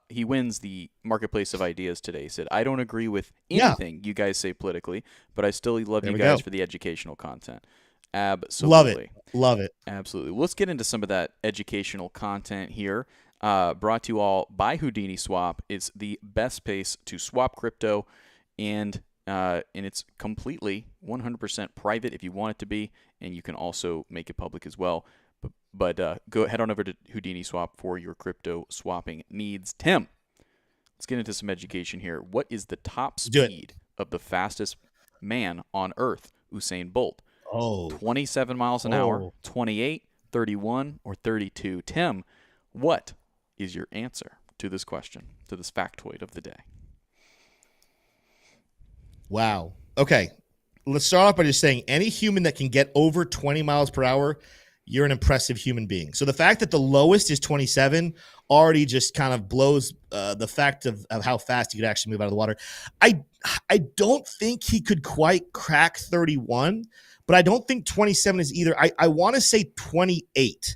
He wins the Marketplace of Ideas today. He said, I don't agree with anything you guys say politically, but I still love you guys for the educational content. Absolutely. Love it. Absolutely. Let's get into some of that educational content here. Brought to you all by Houdini Swap. It's the best place to swap crypto, and it's completely 100% private if you want it to be, and you can also make it public as well. But go head on over to Houdini Swap for your crypto swapping needs. Tim, let's get into some education here. What is the top speed of the fastest man on Earth, Usain Bolt? 27 miles an hour, 28, 31, or 32? Tim, what is your answer to this question, to this factoid of the day? Wow. Okay. Let's start off by just saying any human that can get over 20 miles per hour, you're an impressive human being. So the fact that the lowest is 27 already just kind of blows the fact of how fast he could actually move out of the water. I don't think he could quite crack 31, but I don't think 27 is either. I want to say 28,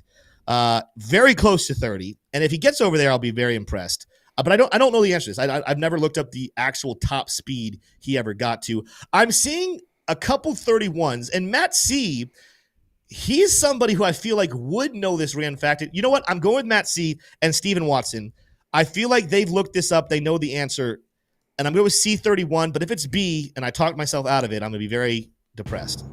very close to 30. And if he gets over there, I'll be very impressed. But I don't know the answer to this. I've never looked up the actual top speed he ever got to. I'm seeing a couple 31s, and Matt C., he's somebody who I feel like would know this random fact. You know what? I'm going with Matt C. and Steven Watson. I feel like they've looked this up. They know the answer. And I'm going with C31. But if it's B and I talk myself out of it, I'm going to be very depressed.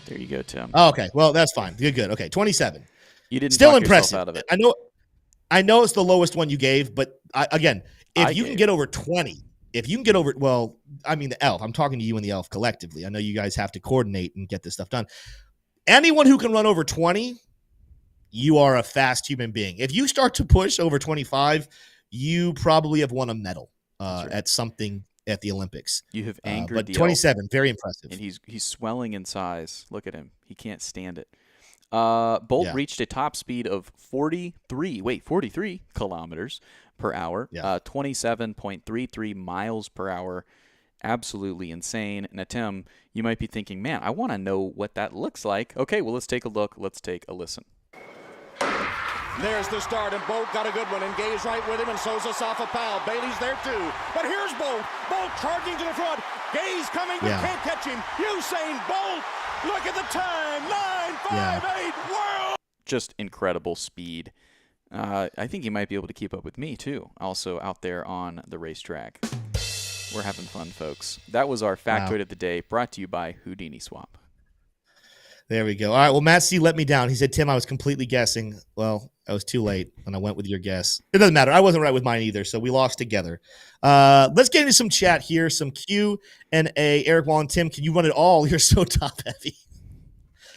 There you go, Tim. Oh, okay. Well, that's fine. You're good. Okay. 27. You didn't still talk impressive. Out of it. I know it's the lowest one you gave, but if you can get over 20, if you can get over, well, I mean, the elf, I'm talking to you and the elf collectively. I know you guys have to coordinate and get this stuff done. Anyone who can run over 20, you are a fast human being. If you start to push over 25, you probably have won a medal at something at the Olympics. You have angered but the 27, elf, very impressive. And he's swelling in size. Look at him. He can't stand it. Bolt reached a top speed of 43 kilometers per hour, 27.33 miles per hour. Absolutely insane. Now, Tim, you might be thinking, man, I want to know what that looks like. Okay, well, let's take a look. Let's take a listen. There's the start, and Bolt got a good one. Engaged right with him, and so's Asafa Powell. Bailey's there too. But here's Bolt. Bolt charging to the front. Gaze coming, but can't catch him. Usain Bolt. Look at the time. 9:58 world. Just incredible speed. I think he might be able to keep up with me too. Also out there on the racetrack. We're having fun, folks. That was our Factoid of the day, brought to you by Houdini Swap. There we go. All right. Well, Matt C let me down. He said, Tim, I was completely guessing. Well, I was too late, and I went with your guess. It doesn't matter. I wasn't right with mine either, so we lost together. Let's get into some chat here, some Q and A. Eric Wall and Tim, can you run it all? You're so top heavy.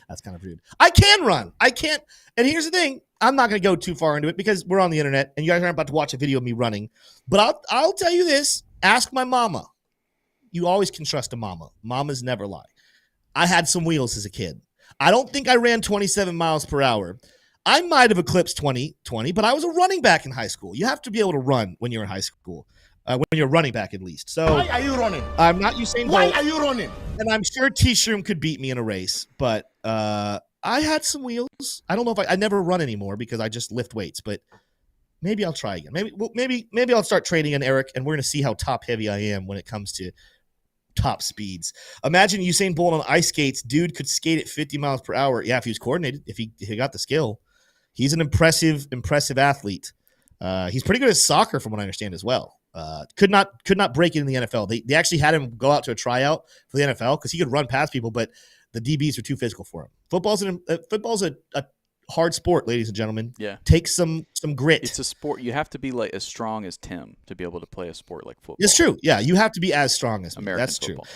That's kind of rude. I can run. I can't. And here's the thing. I'm not going to go too far into it because we're on the internet, and you guys aren't about to watch a video of me running. But I'll tell you this. Ask my mama. You always can trust a mama. Mamas never lie. I had some wheels as a kid. I don't think I ran 27 miles per hour. I might have eclipsed 20, but I was a running back in high school. You have to be able to run when you're in high school, when you're running back at least. So why are you running? I'm not Usain Bolt. Why are you running? And I'm sure T-Shroom could beat me in a race, but I had some wheels. I don't know if I never run anymore because I just lift weights, but maybe I'll try again. Maybe I'll start training in Eric, and we're going to see how top heavy I am when it comes to top speeds. Imagine Usain Bolt on ice skates. Dude could skate at 50 miles per hour. Yeah, if he was coordinated, if he got the skill. He's an impressive athlete. He's pretty good at soccer from what I understand as well. Could not break it in the NFL. They actually had him go out to a tryout for the NFL because he could run past people, but the DBs are too physical for him. Football's a hard sport, ladies and gentlemen. Yeah. Takes some grit. It's a sport. You have to be like as strong as Tim to be able to play a sport like football. It's true. Yeah, you have to be as strong as me. American That's football. true.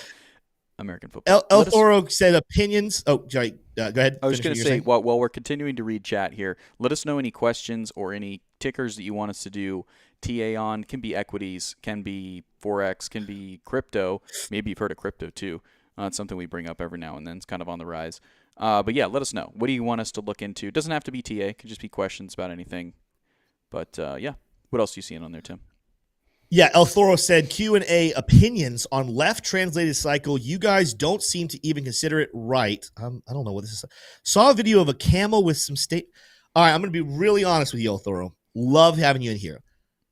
American football. El Toro said opinions. Oh, sorry. Go ahead. I was going to say, while we're continuing to read chat here, let us know any questions or any tickers that you want us to do TA on. Can be equities, can be Forex, can be crypto. Maybe you've heard of crypto too. It's something we bring up every now and then. It's kind of on the rise. But yeah, let us know. What do you want us to look into? It doesn't have to be TA. It could just be questions about anything. But yeah, what else are you seeing on there, Tim? Yeah, El Toro said Q&A opinions on left translated cycle. You guys don't seem to even consider it right. I don't know what this is. Saw a video of a camel with some state. All right, I'm going to be really honest with you, El Toro. Love having you in here.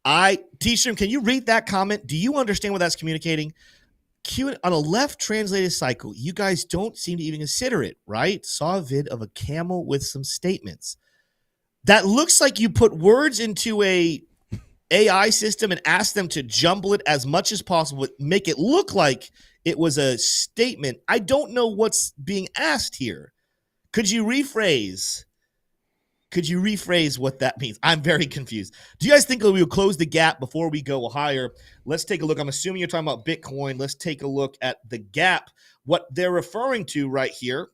T-Shroom, can you read that comment? Do you understand what that's communicating? On a left translated cycle, you guys don't seem to even consider it, right? Saw a vid of a camel with some statements. That looks like you put words into a AI system and ask them to jumble it as much as possible, make it look like it was a statement. I don't know what's being asked here. Could you rephrase what that means? I'm very confused. Do you guys think we will close the gap before we go higher? Let's take a look. I'm assuming you're talking about Bitcoin. Let's take a look at the gap. What they're referring to right here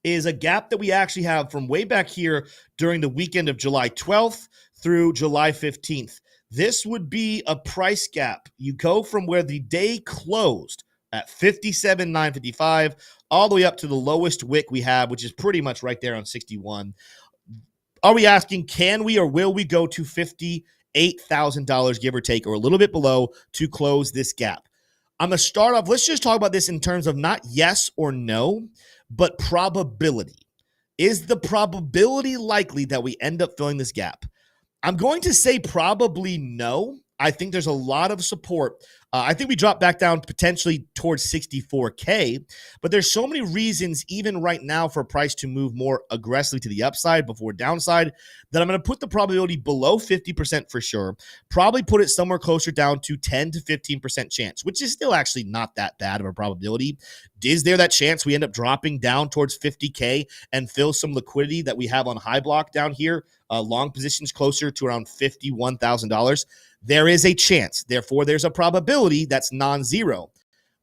is a gap that we actually have from way back here during the weekend of July 12th through July 15th. This would be a price gap. You go from where the day closed at 57,955 all the way up to the lowest wick we have, which is pretty much right there on 61. Are we asking, can we or will we go to $58,000, give or take, or a little bit below to close this gap? I'm going to start off. Let's just talk about this in terms of not yes or no, but probability. Is the probability likely that we end up filling this gap? I'm going to say probably no. I think there's a lot of support. I think we drop back down potentially towards 64K, but there's so many reasons even right now for a price to move more aggressively to the upside before downside that I'm going to put the probability below 50% for sure, probably put it somewhere closer down to 10 to 15% chance, which is still actually not that bad of a probability. Is there that chance we end up dropping down towards 50K and fill some liquidity that we have on high block down here, long positions closer to around $51,000? There is a chance. Therefore, there's a probability that's non-zero.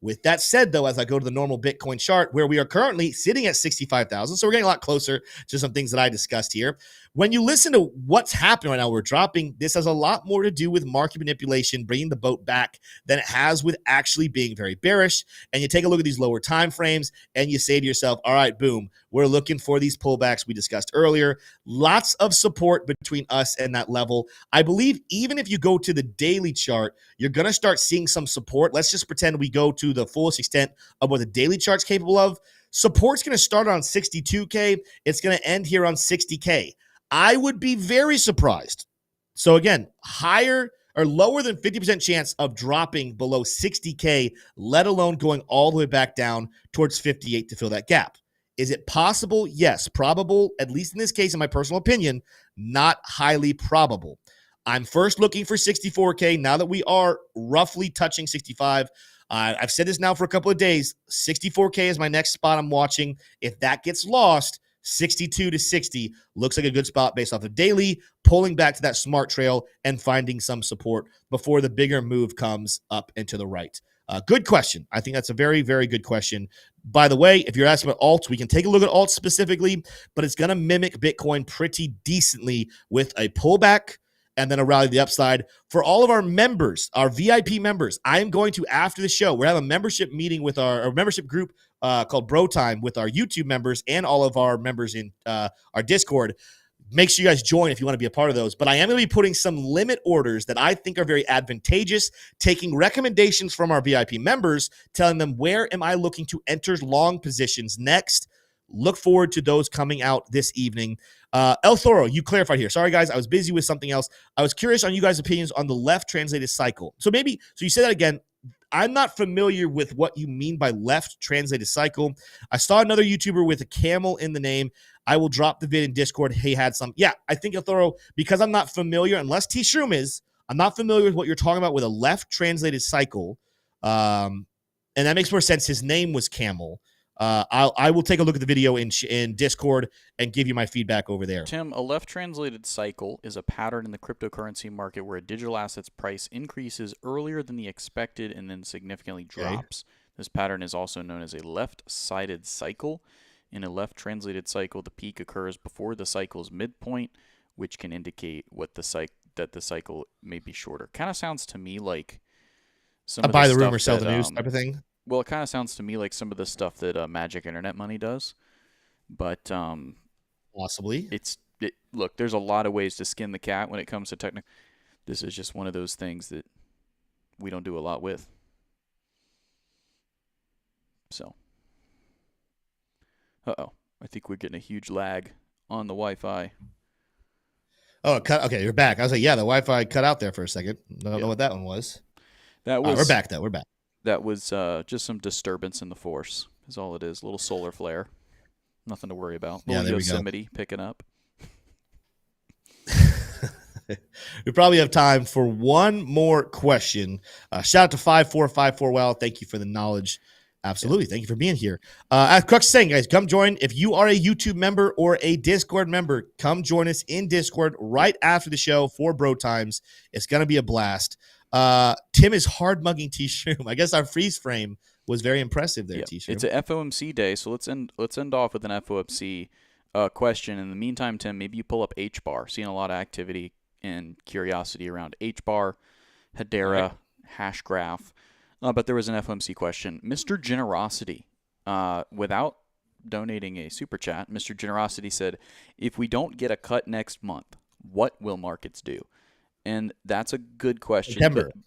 With that said, though, as I go to the normal Bitcoin chart, where we are currently sitting at 65,000, so we're getting a lot closer to some things that I discussed here. When you listen to what's happening right now, we're dropping. This has a lot more to do with market manipulation, bringing the boat back, than it has with actually being very bearish. And you take a look at these lower time frames, and you say to yourself, all right, boom, we're looking for these pullbacks we discussed earlier. Lots of support between us and that level. I believe even if you go to the daily chart, you're going to start seeing some support. Let's just pretend we go to the fullest extent of what the daily chart's capable of. Support's going to start on 62K. It's going to end here on 60K. I would be very surprised. So again, higher or lower than 50% chance of dropping below 60K, let alone going all the way back down towards 58 to fill that gap. Is it possible? Yes. Probable, at least in this case, in my personal opinion, not highly probable. I'm first looking for 64K now that we are roughly touching 65. I've said this now for a couple of days. 64K is my next spot I'm watching. If that gets lost, 62 to 60 looks like a good spot based off the daily, pulling back to that smart trail and finding some support before the bigger move comes up and to the right. Good question. I think that's a very, very good question. By the way, if you're asking about alts, we can take a look at alts specifically, but it's going to mimic Bitcoin pretty decently with a pullback and then a rally to the upside. For all of our members, our VIP members, I am going to, after the show, we're having a membership meeting with our membership group called Bro Time with our YouTube members and all of our members in our Discord. Make sure you guys join if you want to be a part of those. But I am going to be putting some limit orders that I think are very advantageous, taking recommendations from our VIP members, telling them where am I looking to enter long positions next. Look forward to those coming out this evening. El Thoro, you clarified here. Sorry, guys, I was busy with something else. I was curious on you guys' opinions on the left translated cycle. So you say that again. I'm not familiar with what you mean by left translated cycle. I saw another YouTuber with a camel in the name. I will drop the vid in Discord. He had some. Yeah, I think El Thoro, because I'm not familiar, unless T-Shroom is, I'm not familiar with what you're talking about with a left translated cycle. And that makes more sense. His name was Camel. I will take a look at the video in Discord and give you my feedback over there. Tim, a left translated cycle is a pattern in the cryptocurrency market where a digital asset's price increases earlier than the expected and then significantly drops. This pattern is also known as a left-sided cycle. In a left translated cycle, the peak occurs before the cycle's midpoint, which can indicate that the cycle may be shorter. Kind of sounds to me like some buy the rumor, sell the news type of thing. Well, it kind of sounds to me like some of the stuff that Magic Internet Money does, but possibly. Look, there's a lot of ways to skin the cat when it comes to technical. This is just one of those things that we don't do a lot with. So, I think we're getting a huge lag on the Wi-Fi. Oh, it cut. Okay, you're back. I was like, yeah, the Wi-Fi cut out there for a second. I don't know what that one was. We're back, though. We're back. That was just some disturbance in the force, is all it is. A little solar flare. Nothing to worry about. Yeah, there Yosemite picking up. We probably have time for one more question. Shout out to 5454. Well, thank you for the knowledge. Absolutely. Thank you for being here. As Crux is saying, guys, come join. If you are a YouTube member or a Discord member, come join us in Discord right after the show for Bro Times. It's going to be a blast. Tim is hard mugging T-Shroom. I guess our freeze frame was very impressive there, T-Shroom. It's a FOMC day, so let's end off with an FOMC question. In the meantime, Tim, maybe you pull up H-bar. Seeing a lot of activity and curiosity around H-bar, Hedera, right. Hashgraph. But there was an FOMC question. Mr. Generosity, without donating a super chat, Mr. Generosity said, if we don't get a cut next month, what will markets do? And that's a good question,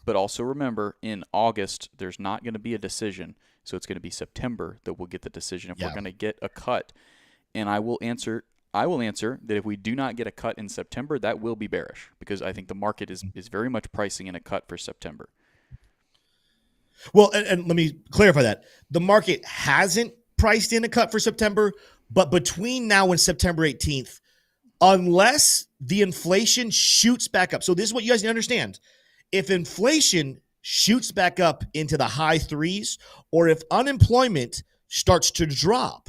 but also remember, in August, there's not going to be a decision, so it's going to be September that we'll get the decision if we're going to get a cut. And I will answer that if we do not get a cut in September, that will be bearish, because I think the market is very much pricing in a cut for September. Well, and let me clarify that. The market hasn't priced in a cut for September, but between now and September 18th, unless the inflation shoots back up. So this is what you guys need to understand. If inflation shoots back up into the high threes, or if unemployment starts to drop,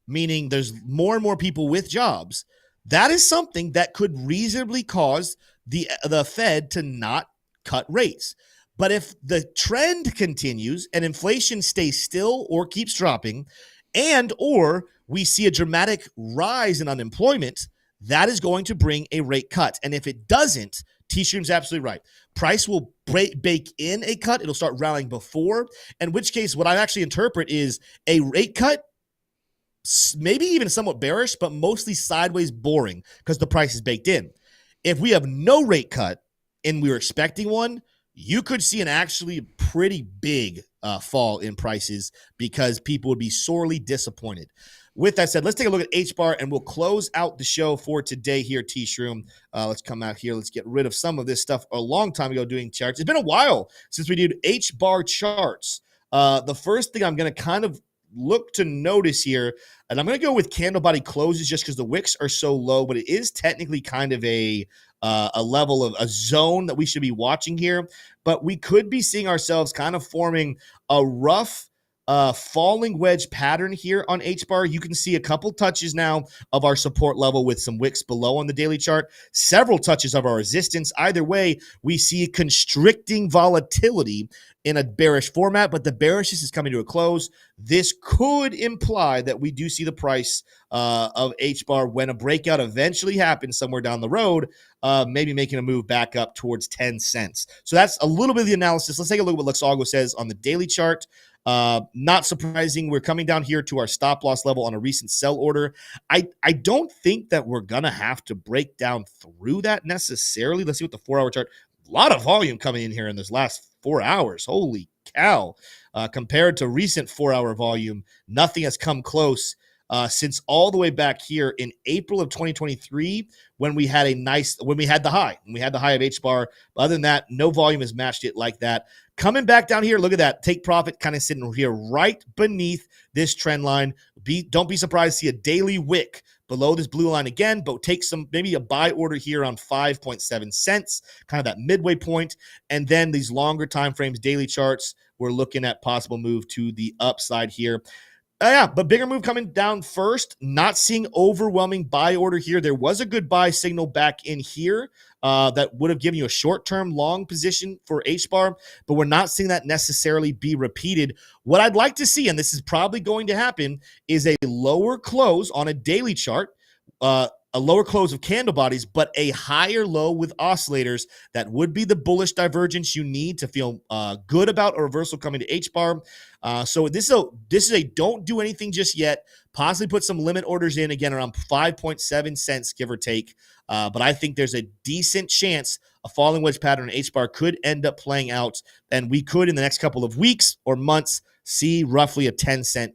meaning there's more and more people with jobs, that is something that could reasonably cause the Fed to not cut rates. But if the trend continues and inflation stays still or keeps dropping, and or we see a dramatic rise in unemployment, that is going to bring a rate cut. And if it doesn't, T-Shroom's absolutely right. Price will bake in a cut. It'll start rallying before, in which case what I actually interpret is a rate cut, maybe even somewhat bearish, but mostly sideways boring because the price is baked in. If we have no rate cut and we were expecting one, you could see an actually pretty big fall in prices because people would be sorely disappointed. with that said, let's take a look at H-bar and we'll close out the show for today here, T-Shroom. Let's come out here. Let's get rid of some of this stuff a long time ago doing charts. It's been a while since we did H-bar charts. The first thing I'm going to kind of look to notice here, and I'm going to go with candle body closes just because the wicks are so low, but it is technically kind of a level of a zone that we should be watching here. But we could be seeing ourselves kind of forming a rough falling wedge pattern here on H-bar. You can see a couple touches now of our support level with some wicks below on the daily chart, several touches of our resistance. Either way, we see constricting volatility in a bearish format, but the bearishness is coming to a close. This could imply that we do see the price of H-bar when a breakout eventually happens somewhere down the road, maybe making a move back up towards 10 cents. So that's a little bit of the analysis. Let's take a look at what Luxago says on the daily chart. Not surprising, we're coming down here to our stop loss level on a recent sell order. I don't think that we're gonna have to break down through that necessarily. Let's see what the 4-hour chart. A lot of volume coming in here in this last 4 hours. Holy cow. Compared to recent 4-hour volume, nothing has come close since all the way back here in April of 2023 when we had the high of H-bar. Other than that, no volume has matched it like that. Coming back down here, look at that. Take profit kind of sitting here right beneath this trend line. Don't be surprised to see a daily wick below this blue line again, but take maybe a buy order here on 5.7 cents, kind of that midway point. And then these longer time frames, daily charts, we're looking at possible move to the upside here. But bigger move coming down first. Not seeing overwhelming buy order here. There was a good buy signal back in here that would have given you a short-term long position for H-bar, but we're not seeing that necessarily be repeated. What I'd like to see, and this is probably going to happen, is a lower close on a daily chart, a lower close of candle bodies, but a higher low with oscillators. That would be the bullish divergence you need to feel good about a reversal coming to H-bar. So this is a don't do anything just yet. Possibly put some limit orders in again around 5.7 cents, give or take. But I think there's a decent chance a falling wedge pattern in H-bar could end up playing out, and we could in the next couple of weeks or months see roughly a 10-cent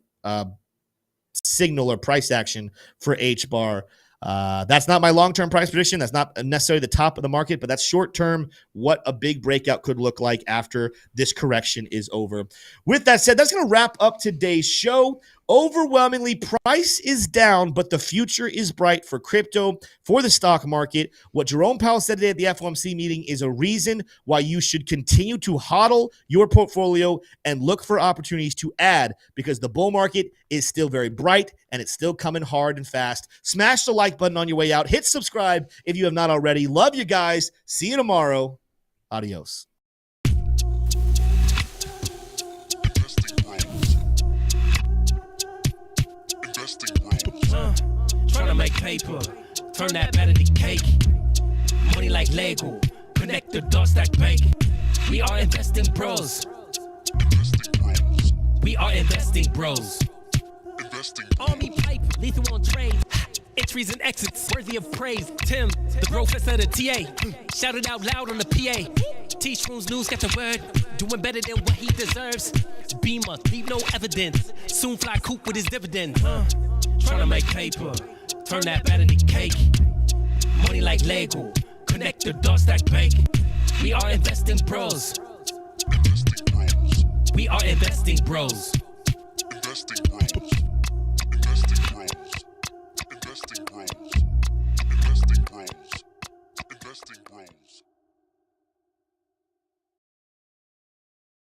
signal or price action for H-bar. That's not my long-term price prediction. That's not necessarily the top of the market, but that's short-term what a big breakout could look like after this correction is over. With that said, that's going to wrap up today's show. Overwhelmingly, price is down, but the future is bright for crypto, for the stock market. What Jerome Powell said today at the FOMC meeting is a reason why you should continue to hodl your portfolio and look for opportunities to add, because the bull market is still very bright and it's still coming hard and fast. Smash the like button on your way out. Hit subscribe if you have not already. Love you guys. See you tomorrow. Adios. Trying to make paper, turn that better to cake. Money like Lego, connect the dots that bank. We are investing bros. We are investing bros. Army pipe, lethal on trade. Entries and exits, worthy of praise. Tim, the professor of the TA. Shout it out loud on the PA. T-Shroom's news, got the word. Doing better than what he deserves. Beamer, leave no evidence. Soon fly coop with his dividend. Trying to make paper, turn that better to cake. Money like Lego, connect the dots that bank. We are investing bros. We are investing bros.